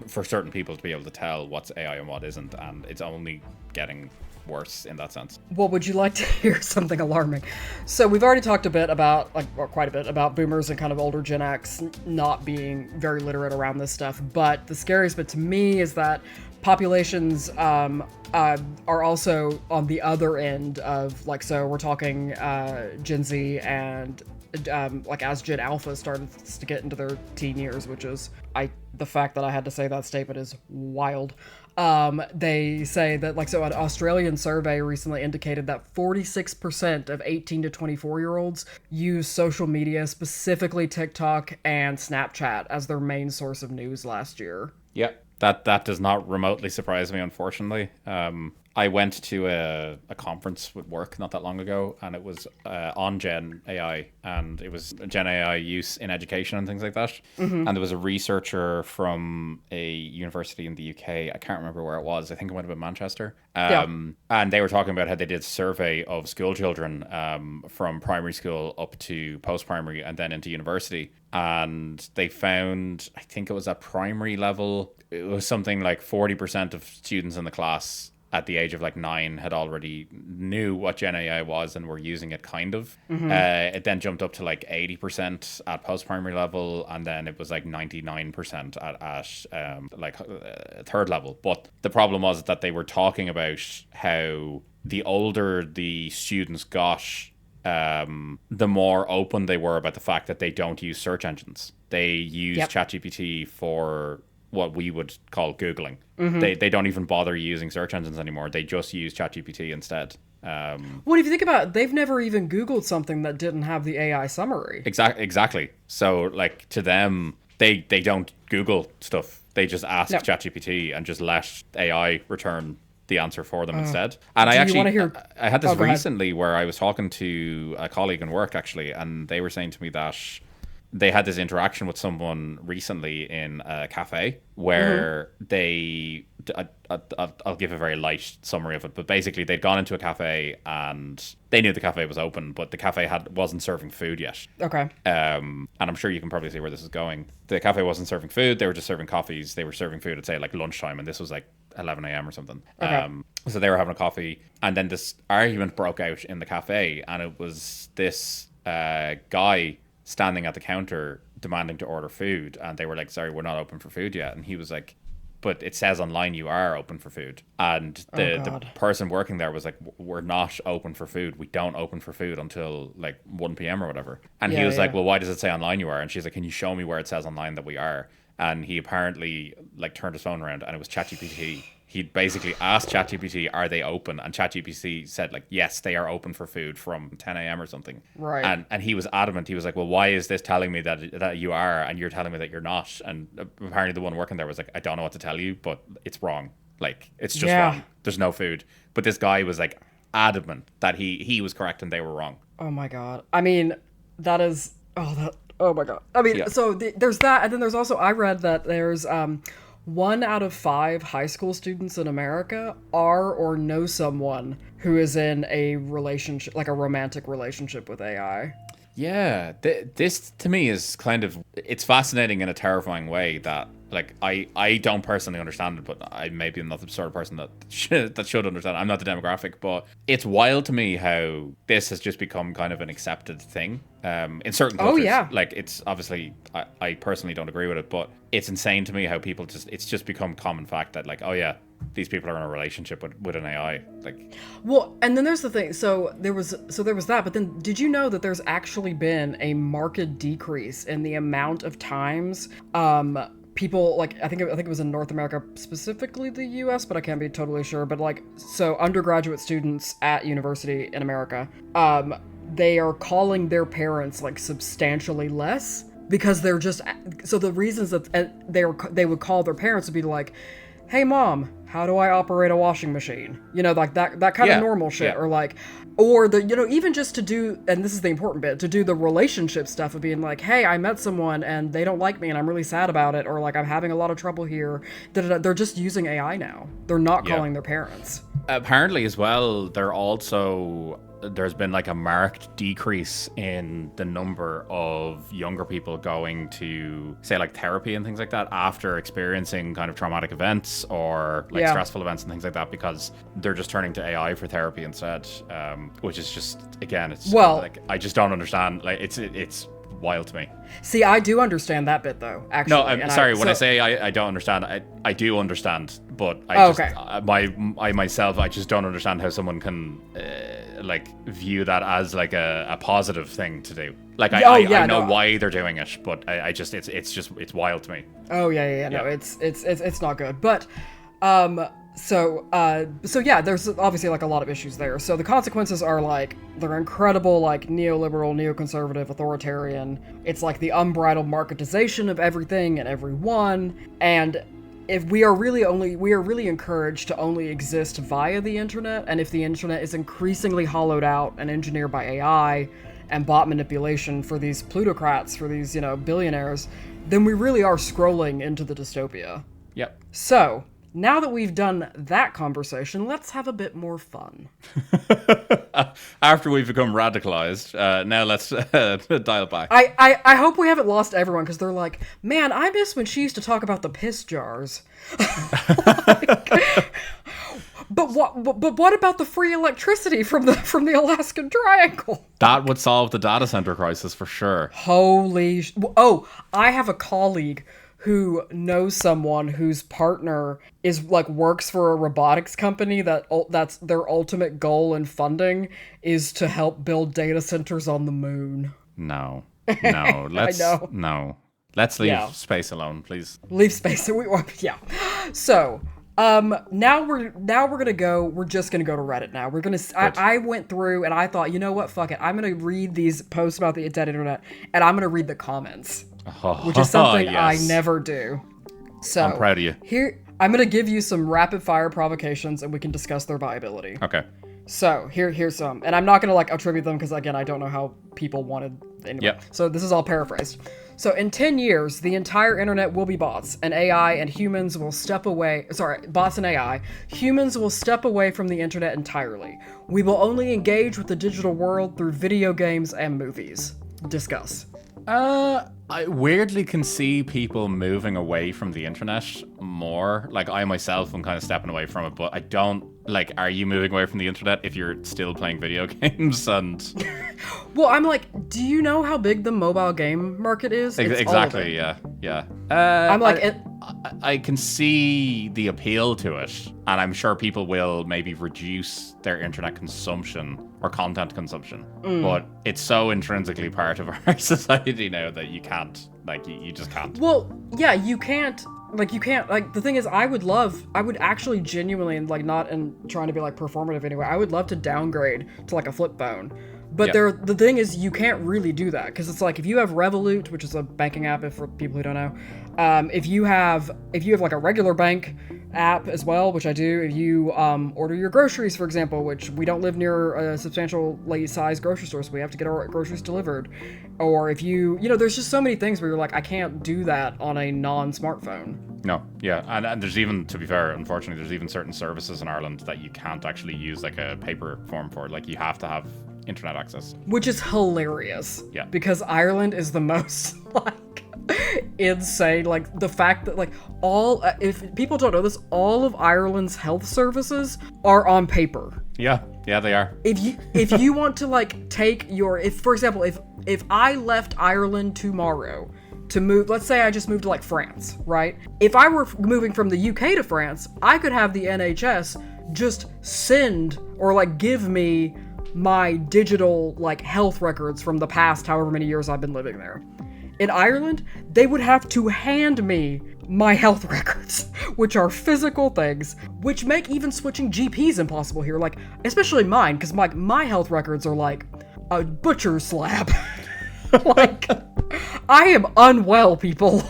for certain people to be able to tell what's AI and what isn't, and it's only getting worse in that sense. Well, would you like to hear something alarming? So we've already talked a bit about, or quite a bit, about boomers and kind of older Gen X not being very literate around this stuff. But the scariest bit to me is that populations are also on the other end of, like, so we're talking Gen Z and like as Gen Alpha starts to get into their teen years, which is, the fact that I had to say that statement is wild. They say that, like, so an Australian survey recently indicated that 46% of 18 to 24-year-olds use social media, specifically TikTok and Snapchat, as their main source of news last year. Yeah, that does not remotely surprise me, unfortunately. I went to a conference with work not that long ago, and it was on Gen AI, and it was Gen AI use in education and things like that. And there was a researcher from a university in the UK. I can't remember where it was. I think it might have been Manchester. And they were talking about how they did a survey of school children from primary school up to post-primary and then into university. And they found, I think it was at primary level, it was something like 40% of students in the class at the age of like 9 had already knew what Gen AI was and were using it kind of. It then jumped up to like 80% at post-primary level, and then it was like 99% at third level. But the problem was that they were talking about how the older the students got, the more open they were about the fact that they don't use search engines. They use ChatGPT for what we would call Googling. They don't even bother using search engines anymore. They just use ChatGPT instead. Well, if you think about it, they've never even Googled something that didn't have the AI summary. Exactly. So, like, to them, they don't Google stuff. They just ask ChatGPT and just let AI return the answer for them instead. And I had this recently where I was talking to a colleague in work, actually, and they were saying to me that they had this interaction with someone recently in a cafe where I'll give a very light summary of it, but basically they'd gone into a cafe and they knew the cafe was open, but the cafe wasn't serving food yet. Okay. And I'm sure you can probably see where this is going. The cafe wasn't serving food. They were just serving coffees. They were serving food at, say, like lunchtime, and this was like 11 a.m. or something. Okay. So they were having a coffee, and then this argument broke out in the cafe, and it was this guy standing at the counter demanding to order food, and they were like, sorry, we're not open for food yet. And he was like, but it says online you are open for food. And the person working there was like, we're not open for food. We don't open for food until like 1 p.m. or whatever. And he was like, well, why does it say online you are? And she's like, can you show me where it says online that we are? And he apparently like turned his phone around, and it was ChatGPT. He basically asked ChatGPT, are they open? And ChatGPT said, like, yes, they are open for food from 10 a.m. or something. Right. And he was adamant. He was like, well, why is this telling me that you are, and you're telling me that you're not? And apparently the one working there was like, I don't know what to tell you, but it's wrong. Like, it's just wrong. There's no food. But this guy was like adamant that he was correct and they were wrong. Oh my God. I mean, that is, oh my God. I mean, so there's that. And then there's also, I read that there's, 1 out of 5 high school students in America are or know someone who is in a relationship, like a romantic relationship with AI. Yeah, this to me is kind of, it's fascinating in a terrifying way that, like, I don't personally understand it, but I maybe am not the sort of person that should understand it. I'm not the demographic, but it's wild to me how this has just become kind of an accepted thing in certain cultures. Oh, yeah. Like, it's obviously, I personally don't agree with it, but it's insane to me how people it's just become common fact that, like, oh yeah, these people are in a relationship with an AI. Like, well, and then there's the thing. So there was that, but then did you know that there's actually been a marked decrease in the amount of times people, like, I think it was in North America, specifically the US, but I can't be totally sure, but like, so undergraduate students at university in America, they are calling their parents like substantially less, because they're just, so the reasons that they would call their parents would be like, hey mom, how do I operate a washing machine? You know, like that kind of normal shit. Or like, or the, you know, even just to do, and this is the important bit, to do the relationship stuff of being like, hey, I met someone and they don't like me and I'm really sad about it. Or like, I'm having a lot of trouble here. They're just using AI now. They're not calling their parents. Apparently as well, there's been like a marked decrease in the number of younger people going to, say, like therapy and things like that after experiencing kind of traumatic events or like stressful events and things like that, because they're just turning to AI for therapy instead, which is just, again, it's like, I just don't understand. Like, it's wild to me. See, I do understand that bit though, actually. No, I'm sorry. When I say I don't understand, I do understand, but I myself, I just don't understand how someone can like view that as like a positive thing to do. Like, I know why they're doing it, but I just, it's wild to me. Oh yeah. No, it's not good. But So yeah, there's obviously like a lot of issues there. So the consequences are like, they're incredible, like neoliberal, neoconservative, authoritarian. It's like the unbridled marketization of everything and everyone. And if we are really encouraged to only exist via the internet, and if the internet is increasingly hollowed out and engineered by AI and bot manipulation for these plutocrats, for these, you know, billionaires, then we really are scrolling into the dystopia. Yep. So now that we've done that conversation, let's have a bit more fun. After we've become radicalized, now let's dial back. I hope we haven't lost everyone, because they're like, man, I miss when she used to talk about the piss jars. But what about the free electricity from the Alaskan Triangle? That would solve the data center crisis for sure. Oh, I have a colleague who knows someone whose partner is like works for a robotics company that's their ultimate goal and funding is to help build data centers on the moon. No, I know. no. Let's leave space alone, please. Leave space. Yeah. So, now we're gonna go. We're just gonna go to Reddit now. We're gonna. I went through and I thought, you know what? Fuck it. I'm gonna read these posts about the dead internet, and I'm gonna read the comments, which is something I never do. So I'm proud of you. Here, I'm gonna give you some rapid fire provocations, and we can discuss their viability. Okay. So here's some, and I'm not gonna like attribute them because again, I don't know how people wanted. Anyway. Yep. So this is all paraphrased. So in 10 years, the entire internet will be bots, and AI and humans will step away. Sorry, bots and AI. Humans will step away from the internet entirely. We will only engage with the digital world through video games and movies. Discuss. I weirdly can see people moving away from the internet more. Like, I myself am kind of stepping away from it, but I don't, like, are you moving away from the internet if you're still playing video games? And well, I'm like, do you know how big the mobile game market is? Exactly, yeah. I'm like... I can see the appeal to it, and I'm sure people will maybe reduce their internet consumption or content consumption, but it's so intrinsically part of our society now that you can't, like, you just can't. Well, yeah, you can't, the thing is, I would actually genuinely, and like not in trying to be like performative anyway, I would love to downgrade to like a flip phone. But the thing is, you can't really do that, because it's like, if you have Revolut, which is a banking app for people who don't know, if you have like a regular bank app as well, which I do, if you order your groceries, for example, which we don't live near a substantially sized grocery store, so we have to get our groceries delivered, or if you know, there's just so many things where you're like, I can't do that on a non-smartphone. No, yeah, and there's even, to be fair, unfortunately, there's even certain services in Ireland that you can't actually use like a paper form for. Like, you have to have internet access, which is hilarious. Yeah, because Ireland is the most like insane. Like, the fact that like if people don't know this, all of Ireland's health services are on paper. Yeah, they are. If you want to like take for example, if I left Ireland tomorrow to move, let's say I just moved to like France, right? If I were moving from the UK to France, I could have the NHS just send or like give me my digital like health records from the past however many years I've been living there. In Ireland, they would have to hand me my health records, which are physical things, which make even switching GPs impossible here. Like, especially mine, because my health records are like a butcher's slab. Like, I am unwell, people.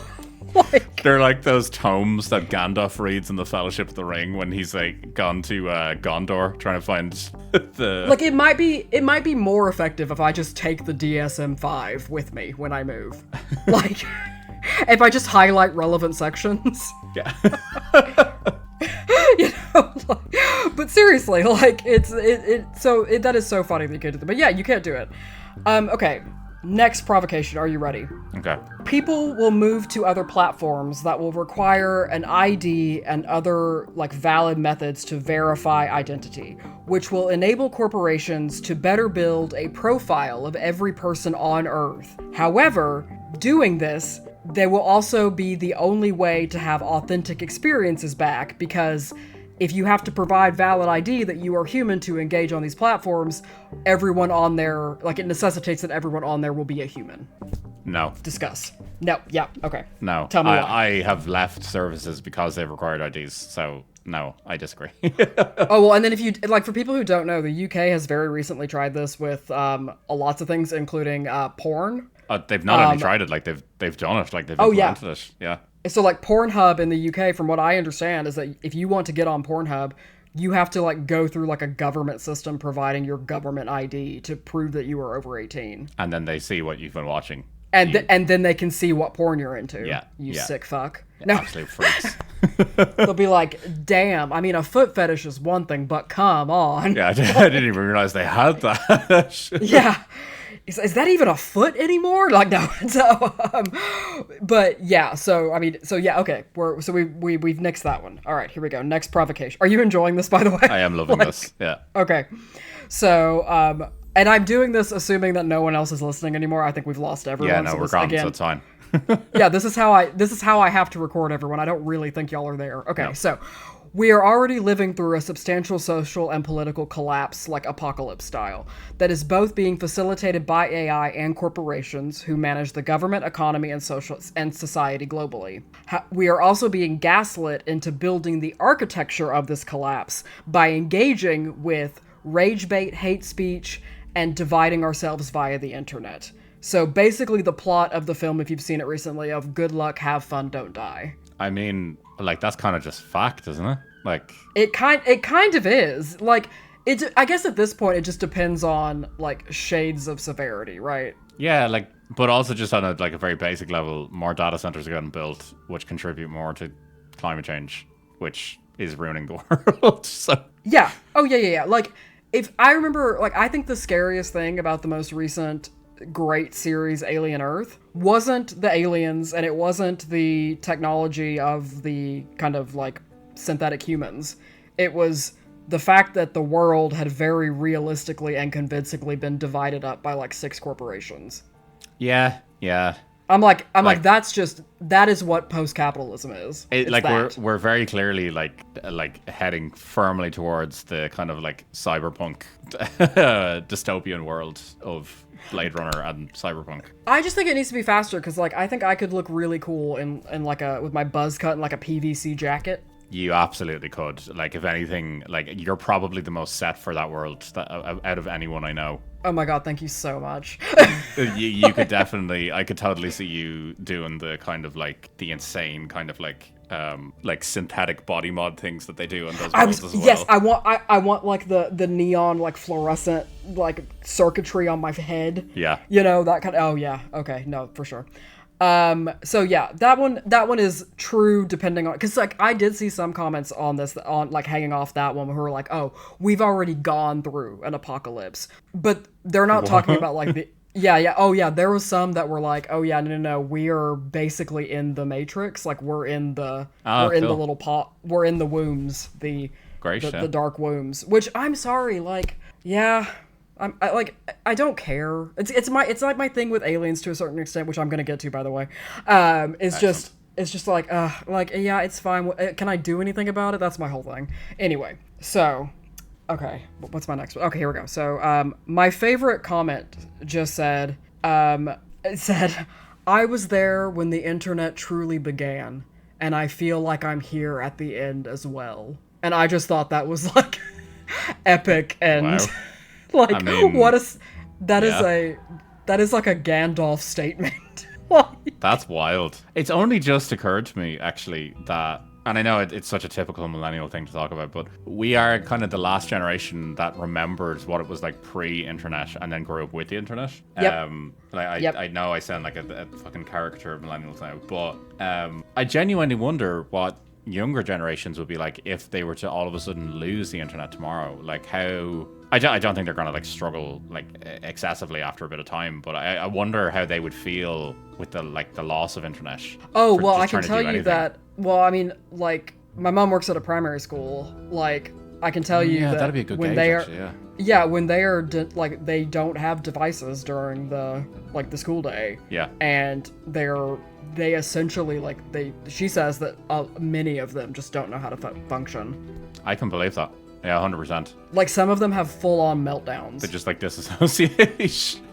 Like, they're like those tomes that Gandalf reads in the Fellowship of the Ring when he's like gone to Gondor trying to find the. Like, it might be more effective if I just take the DSM-5 with me when I move. Like, if I just highlight relevant sections. Yeah. You know, like, but seriously, like, that is so funny that you can't do that. But yeah, you can't do it. Okay. Next provocation. Are you ready? Okay. People will move to other platforms that will require an ID and other like valid methods to verify identity, which will enable corporations to better build a profile of every person on Earth. However, doing this, they will also be the only way to have authentic experiences back, because if you have to provide valid ID that you are human to engage on these platforms, everyone on there, like, it necessitates that everyone on there will be a human. No. Discuss. No. Yeah. Okay. No. Tell me why. I have left services because they've required IDs, so no, I disagree. Oh, well, and then if you, like, for people who don't know, the UK has very recently tried this with lots of things, including porn. They've not only tried it, like, they've done it, like, they've implemented it. Yeah. So, like, Pornhub in the UK, from what I understand, is that if you want to get on Pornhub, you have to, like, go through, like, a government system providing your government ID to prove that you are over 18. And then they see what you've been watching. And then they can see what porn you're into. Yeah. You sick fuck. Yeah, No. absolute freaks. They'll be like, damn, I mean, a foot fetish is one thing, but come on. Yeah, I didn't even realize they had that. Yeah. is that even a foot anymore? Like, no. So, but yeah. So I mean, so yeah. Okay, we've nixed that one. All right, here we go. Next provocation. Are you enjoying this, by the way? I am loving this. Yeah. Okay. So, and I'm doing this assuming that no one else is listening anymore. I think we've lost everyone. Yeah, no, we're gone, so it's fine. Yeah, this is how I have to record everyone. I don't really think y'all are there. Okay, No. so we are already living through a substantial social and political collapse, like apocalypse style, that is both being facilitated by AI and corporations who manage the government, economy, and social and society globally. We are also being gaslit into building the architecture of this collapse by engaging with rage bait, hate speech, and dividing ourselves via the internet. So basically the plot of the film, if you've seen it recently, of good luck, have fun, don't die. I mean, like, that's kind of just fact, isn't it? Like, it kind of is. Like, I guess at this point it just depends on like shades of severity, right? yeah, like, but also just on a very basic level, more data centers are getting built, which contribute more to climate change, which is ruining the world. So Yeah. Oh yeah. Like, if I remember, like, I think the scariest thing about the most recent great series Alien Earth wasn't the aliens, and it wasn't the technology of the kind of like synthetic humans. It was the fact that the world had very realistically and convincingly been divided up by like 6 corporations. yeah. I'm like that is what post-capitalism is. Like, that. we're very clearly like heading firmly towards the kind of like cyberpunk dystopian world of Blade Runner and Cyberpunk. I just think it needs to be faster because, like, I think I could look really cool in like with my buzz cut and like a PVC jacket. You absolutely could. Like, if anything, like, you're probably the most set for that world out of anyone I know. Oh my god, thank you so much. You could definitely, I could totally see you doing the kind of like the insane kind of like synthetic body mod things that they do in those worlds as well. Yes, I want like the neon like fluorescent like circuitry on my head. Yeah. You know, that kind of, oh yeah, okay, no, for sure. So yeah, that one is true depending on, because like I did see some comments on this, on like hanging off that one, who were like, oh, we've already gone through an apocalypse, but they're not talking about like the oh yeah, there was some that were like, oh yeah, no, we are basically in the Matrix, like we're in the in the little pot, we're in the wombs, the dark wombs, which I'm sorry, like, yeah. I don't care. It's like my thing with aliens to a certain extent, which I'm gonna get to, by the way. It's just like yeah, it's fine. Can I do anything about it? That's my whole thing. Anyway, so okay, what's my next one? Okay, here we go. So my favorite comment just said it said, "I was there when the internet truly began, and I feel like I'm here at the end as well." And I just thought that was like epic and. Wow. Like, I mean, that is like a Gandalf statement. Like, that's wild. It's only just occurred to me, actually, that, and I know it's such a typical millennial thing to talk about, but we are kind of the last generation that remembers what it was like pre-internet and then grew up with the internet. Yep. I know I sound like a fucking caricature of millennials now, but I genuinely wonder what younger generations would be like if they were to all of a sudden lose the internet tomorrow. Like, how... I don't think they're gonna like struggle like excessively after a bit of time, but I wonder how they would feel with the loss of internet. Oh well, I can tell you that. Well, I mean, like, my mom works at a primary school. Like, I can tell you that that'd be a good when gauge, they are, actually, yeah. Yeah, when they are like they don't have devices during the school day. Yeah. And they essentially like she says that many of them just don't know how to function. I can believe that. Yeah, 100%. Like, some of them have full-on meltdowns. They're just like disassociate.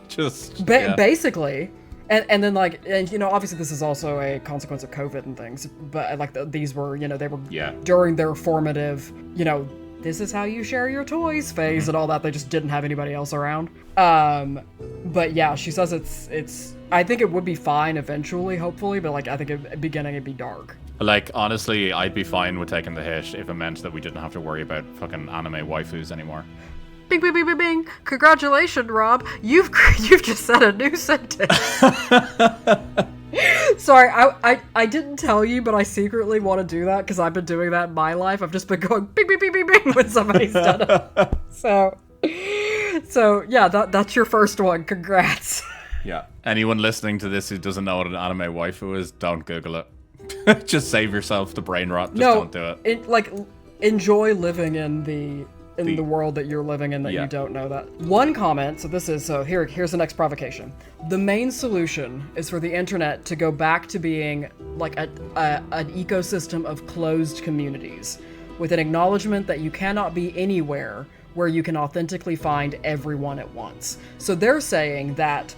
Just basically. And then, like, and you know, obviously this is also a consequence of COVID and things, but like these were, you know, they were during their formative, you know, this is how you share your toys phase and all that. They just didn't have anybody else around. But yeah, she says it's I think it would be fine eventually, hopefully, but like I think at the beginning it'd be dark. Like, honestly, I'd be fine with taking the hit if it meant that we didn't have to worry about fucking anime waifus anymore. Bing, bing, bing, bing, bing. Congratulations, Rob. You've just said a new sentence. Sorry, I didn't tell you, but I secretly want to do that because I've been doing that in my life. I've just been going bing, bing, bing, bing, bing when somebody's done it. So, So yeah, that's your first one. Congrats. Yeah. Anyone listening to this who doesn't know what an anime waifu is, don't Google it. Just save yourself the brain rot. Just don't do it. Like enjoy living in the world that you're living in that you don't know that. One comment, here's the next provocation. The main solution is for the internet to go back to being like an ecosystem of closed communities, with an acknowledgement that you cannot be anywhere where you can authentically find everyone at once. So they're saying that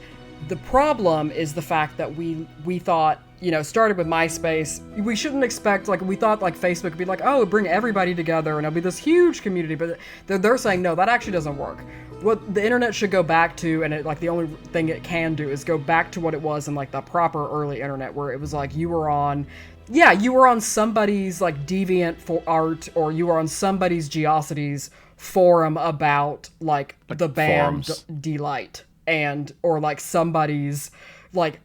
the problem is the fact that we thought, started with MySpace. We shouldn't expect, we thought Facebook would be like, oh, bring everybody together and it'll be this huge community. But they're saying, no, that actually doesn't work. What the internet should go back to, and the only thing it can do is go back to what it was in the proper early internet, where it was you were on somebody's deviant for art, or you were on somebody's Geocities forum about the band Delight, or somebody's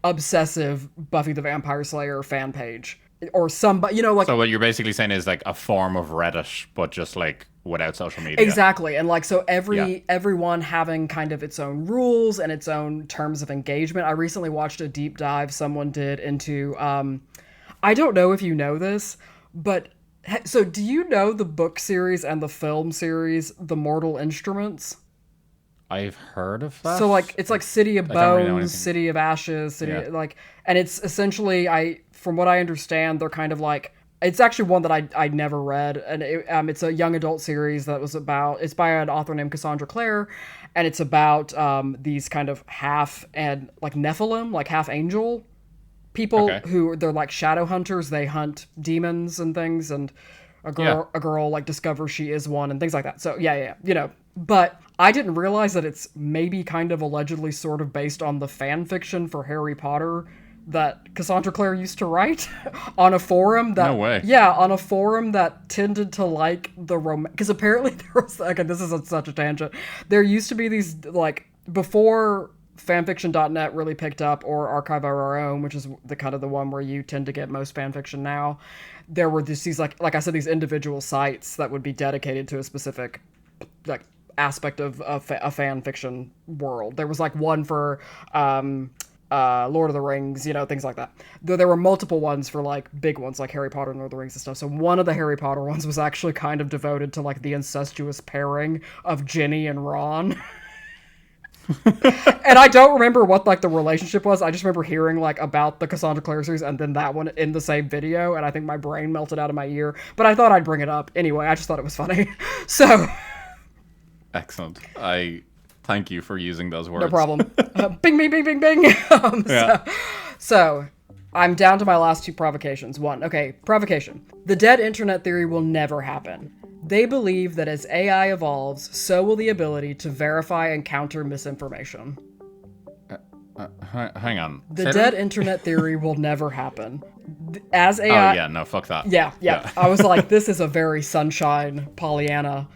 obsessive Buffy the Vampire Slayer fan page, or somebody, So what you're basically saying is a form of Reddit, but just without social media. Exactly. And so everyone having kind of its own rules and its own terms of engagement. I recently watched a deep dive someone did into, I don't know if you know this, but so do you know the book series and the film series, The Mortal Instruments? I've heard of that. So it's City of Bones, City of Ashes, and it's essentially, from what I understand, they're kind of it's actually one that I never read, and it's a young adult series it's by an author named Cassandra Clare, and it's about these kind of half and Nephilim, half angel people who they're shadow hunters. They hunt demons and things, and a girl discovers she is one and things like that. So but I didn't realize that it's maybe kind of allegedly sort of based on the fan fiction for Harry Potter that Cassandra Clare used to write on a forum that... No way. Yeah, on a forum that tended to the romance... Because apparently there was... Again, this is such a tangent. There used to be these, before fanfiction.net really picked up, or Archive of Our Own, which is the kind of the one where you tend to get most fanfiction now, there were these, like I said, these individual sites that would be dedicated to a specific, aspect of a fan fiction world. There was one for Lord of the Rings, things like that. Though there were multiple ones for big ones like Harry Potter and Lord of the Rings and stuff. So one of the Harry Potter ones was actually kind of devoted to the incestuous pairing of Ginny and Ron. And I don't remember what the relationship was. I just remember hearing about the Cassandra Clare series and then that one in the same video, and I think my brain melted out of my ear. But I thought I'd bring it up anyway. I just thought it was funny. So excellent. I thank you for using those words. No problem. Bing, bing, bing, bing, bing. So I'm down to my last two provocations. One, provocation. The dead internet theory will never happen. They believe that as AI evolves, so will the ability to verify and counter misinformation. Hang on. The dead internet theory will never happen. As AI... Oh, yeah, no, fuck that. Yeah. I was this is a very sunshine, Pollyanna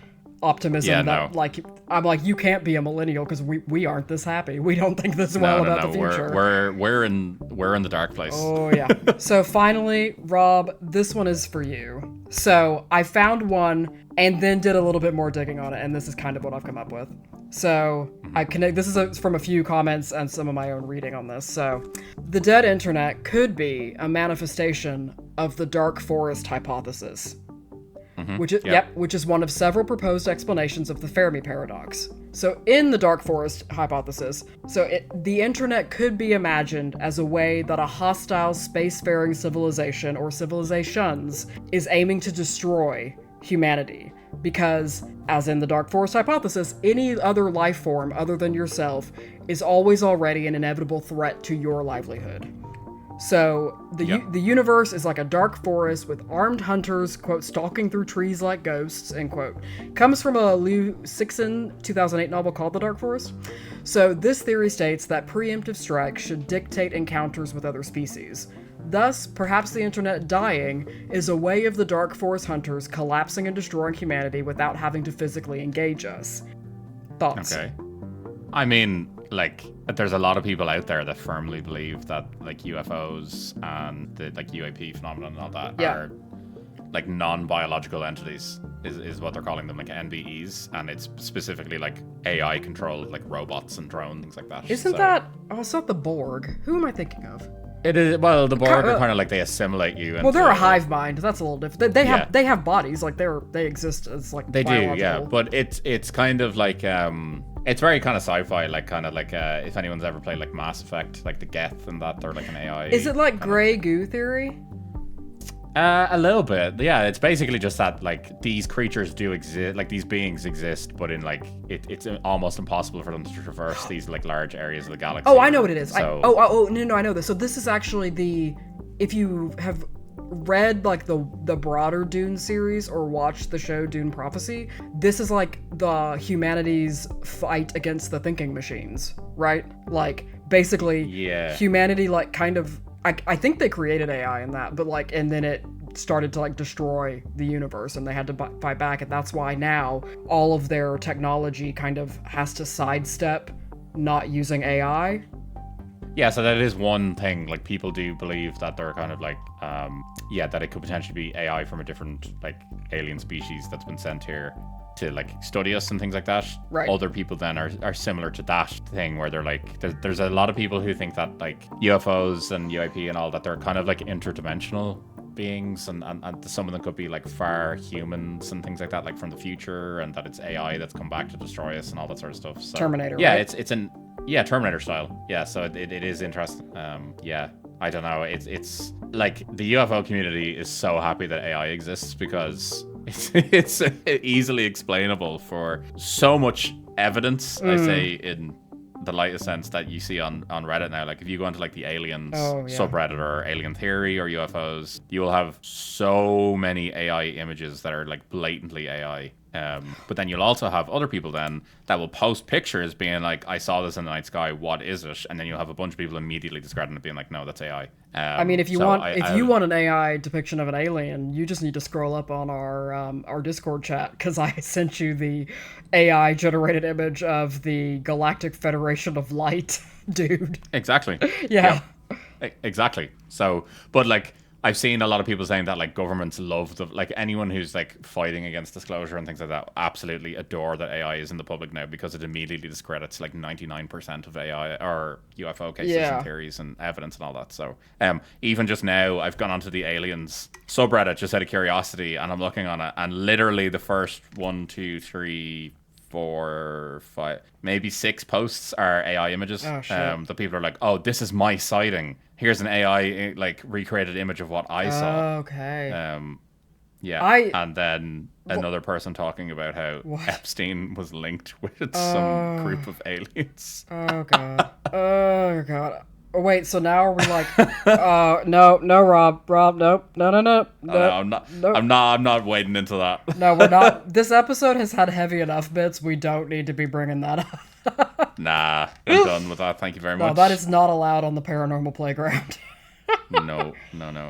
optimism I'm you can't be a millennial because we aren't this happy. We don't think this well about the future. We're in the dark place. Oh yeah. So finally, Rob, this one is for you. So I found one and then did a little bit more digging on it, and this is kind of what I've come up with. So this is from a few comments and some of my own reading on this. So the dead internet could be a manifestation of the dark forest hypothesis. Which is one of several proposed explanations of the Fermi paradox. So in the dark forest hypothesis, the internet could be imagined as a way that a hostile spacefaring civilization or civilizations is aiming to destroy humanity. Because, as in the dark forest hypothesis, any other life form other than yourself is always already an inevitable threat to your livelihood. So the universe is like a dark forest with armed hunters, quote, stalking through trees like ghosts, end quote. Comes from a Liu Cixin 2008 novel called The Dark Forest. So this theory states that preemptive strikes should dictate encounters with other species. Thus, perhaps the internet dying is a way of the dark forest hunters collapsing and destroying humanity without having to physically engage us. Thoughts? Okay. I mean, there's a lot of people out there that firmly believe that UFOs and the UAP phenomenon and all that are like non-biological entities is what they're calling them, like NBEs, and it's specifically like AI controlled like robots and drones, things like that. Isn't that? Oh, it's not the Borg. Who am I thinking of? It is. Well, the Borg are kind of like they assimilate you. Well, they're a hive mind. That's a little different. They have bodies. Like they exist as like they biological. do, yeah. But it's kind of like it's very kind of sci-fi, like kind of like if anyone's ever played like Mass Effect, like the Geth and that, they're like an AI. Is it like Grey Goo theory? A little bit, yeah. It's basically just that like these creatures do exist, like these beings exist, but in like it's almost impossible for them to traverse these like large areas of the galaxy. Oh, I know what it is. So, No, I know this. So this is actually if you have read like the broader Dune series or watched the show Dune Prophecy, this is like the humanity's fight against the thinking machines, right? Like basically, humanity like kind of. I think they created AI in that, but like, and then it started to like destroy the universe and they had to fight back. And that's why now all of their technology kind of has to sidestep not using AI. Yeah, so that is one thing. Like people do believe that they're kind of like, that it could potentially be AI from a different like alien species that's been sent here to like study us and things like that. Right. Other people then are similar to that thing where they're like, there's a lot of people who think that like UFOs and UAP and all that, they're kind of like interdimensional beings and some of them could be like far humans and things like that, like from the future, and that it's AI that's come back to destroy us and all that sort of stuff. So, Terminator. Yeah, right? it's Terminator style. Yeah, so it is interesting. I don't know. It's like the UFO community is so happy that AI exists because it's easily explainable for so much evidence. I say in the lightest sense that you see on Reddit now. Like if you go into like the aliens subreddit or alien theory or UFOs, you will have so many AI images that are like blatantly AI. But then you'll also have other people then that will post pictures being like, I saw this in the night sky, what is it? And then you'll have a bunch of people immediately discrediting it, being like, no, that's AI. I mean, if you want an AI depiction of an alien, you just need to scroll up on our Discord chat, because I sent you the AI generated image of the Galactic Federation of Light, dude. Exactly. Yeah. Exactly. So, but like, I've seen a lot of people saying that like governments love like anyone who's like fighting against disclosure and things like that absolutely adore that AI is in the public now, because it immediately discredits like 99% of AI or UFO cases and theories and evidence and all that. So even just now I've gone onto the aliens subreddit just out of curiosity, and I'm looking on it, and literally the first 1, 2, 3, 4, 5, maybe 6 posts are AI images. Oh, shit. The people are like, oh, this is my sighting. Here's an AI like recreated image of what I saw. Okay. And then another person talking about how Epstein was linked with some group of aliens. Oh god. Oh god. Oh, wait, so now are we like, no, Rob, nope, no. I'm not wading into that. No, we're not. This episode has had heavy enough bits. We don't need to be bringing that up. Nah, I'm done with that. Thank you very much. No, that is not allowed on the paranormal playground. No,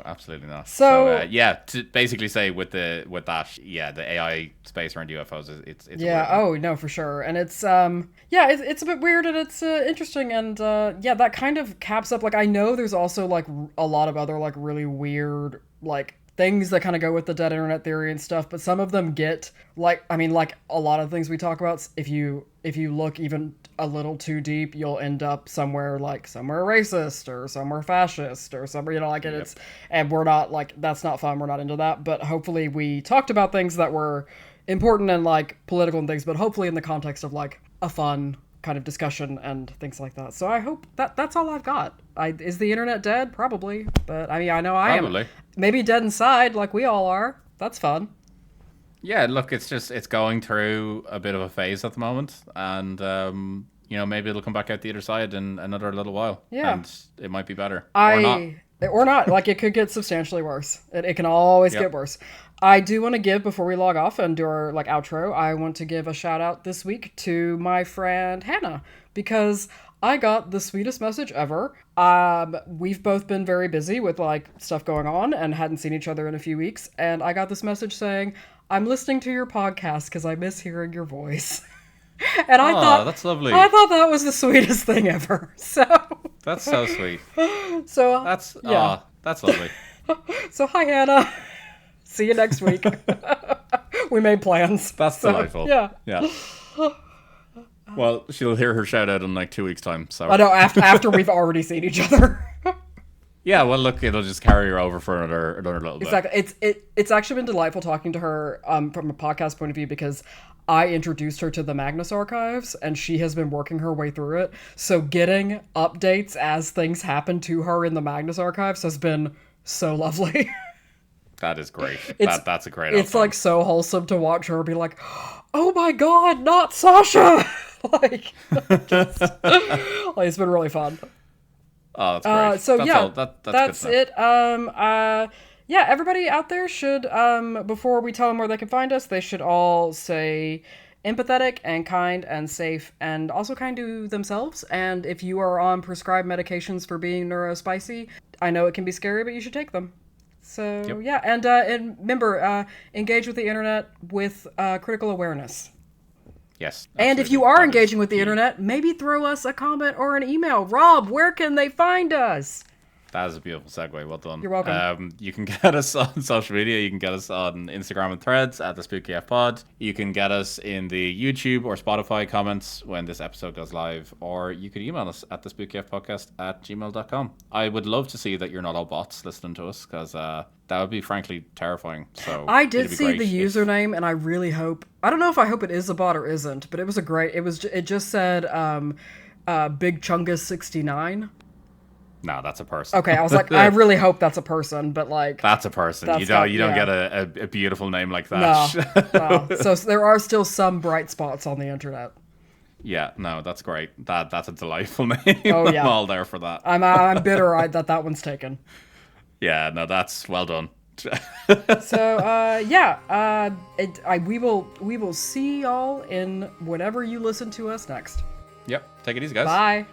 absolutely not. So to basically say with that, the AI space around UFOs it's oh no, for sure, and it's it's a bit weird, and it's interesting, and that kind of caps up. Like, I know there's also like a lot of other like really weird like things that kind of go with the dead internet theory and stuff, but some of them get like, I mean, like a lot of things we talk about, if you look even a little too deep, you'll end up somewhere racist or somewhere fascist or somewhere, like it's, and we're not like, that's not fun. We're not into that, but hopefully we talked about things that were important and like political and things, but hopefully in the context of like a fun kind of discussion and things like that. So I hope that's all I've got. Is the internet dead? Probably, but I mean, I know I am maybe dead inside like we all are. That's fun. Yeah, look, it's going through a bit of a phase at the moment, and maybe it'll come back out the other side in another little while. Yeah, and it might be better or not. Like, it could get substantially worse. It can always get worse. I do want to give, before we log off and do our like outro, I want to give a shout out this week to my friend Hannah, because I got the sweetest message ever. We've both been very busy with like stuff going on and hadn't seen each other in a few weeks, and I got this message saying, I'm listening to your podcast because I miss hearing your voice. And I thought, that's lovely. I thought that was the sweetest thing ever. So that's so sweet. So that's lovely. So hi, Hannah. See you next week. We made plans. That's delightful. Yeah. Yeah. Well, she'll hear her shout out in like 2 weeks' time. So I know after we've already seen each other. yeah, well, look, it'll just carry her over for another little bit. Exactly. It's actually been delightful talking to her from a podcast point of view because I introduced her to the Magnus Archives and she has been working her way through it. So getting updates as things happen to her in the Magnus Archives has been so lovely. That is great. That's a great It's outcome. like so wholesome to watch her be like, oh my god, not Sasha! like, it's been really fun. Oh, that's great. So that's yeah, all, that's good to know. it. Yeah, everybody out there should, before we tell them where they can find us, they should all say empathetic and kind and safe and also kind to themselves. And if you are on prescribed medications for being neurospicy, I know it can be scary, but you should take them. So Yep. yeah, and remember, engage with the internet with critical awareness. Yes. And if absolutely. you are That is engaging with the key. internet, maybe throw us a comment or an email. Rob, where can they find us? That is a beautiful segue. Well done. You're welcome. You can get us on social media. You can get us on Instagram and Threads at the Spooky F Pod. You can get us in the YouTube or Spotify comments when this episode goes live, or you could email us at thespookyfpodcast@gmail.com. I would love to see that you're not all bots listening to us, because that would be frankly terrifying. So I did it'd be see great the if- username, and I really hope. I don't know if I hope it is a bot or isn't, but it was a great. It just said Big Chungus 69. No, that's a person. Okay, I was like, I really hope that's a person, but like, That's a person. That's You don't yeah. get a beautiful name like no, that. no. So there are still some bright spots on the internet. Yeah, no, that's great. That's a delightful name. Oh, yeah. I'm all there for that. I'm bitter that one's taken. Yeah, no, that's well done. So yeah, we will see y'all in whenever you listen to us next. Yep, take it easy, guys. Bye.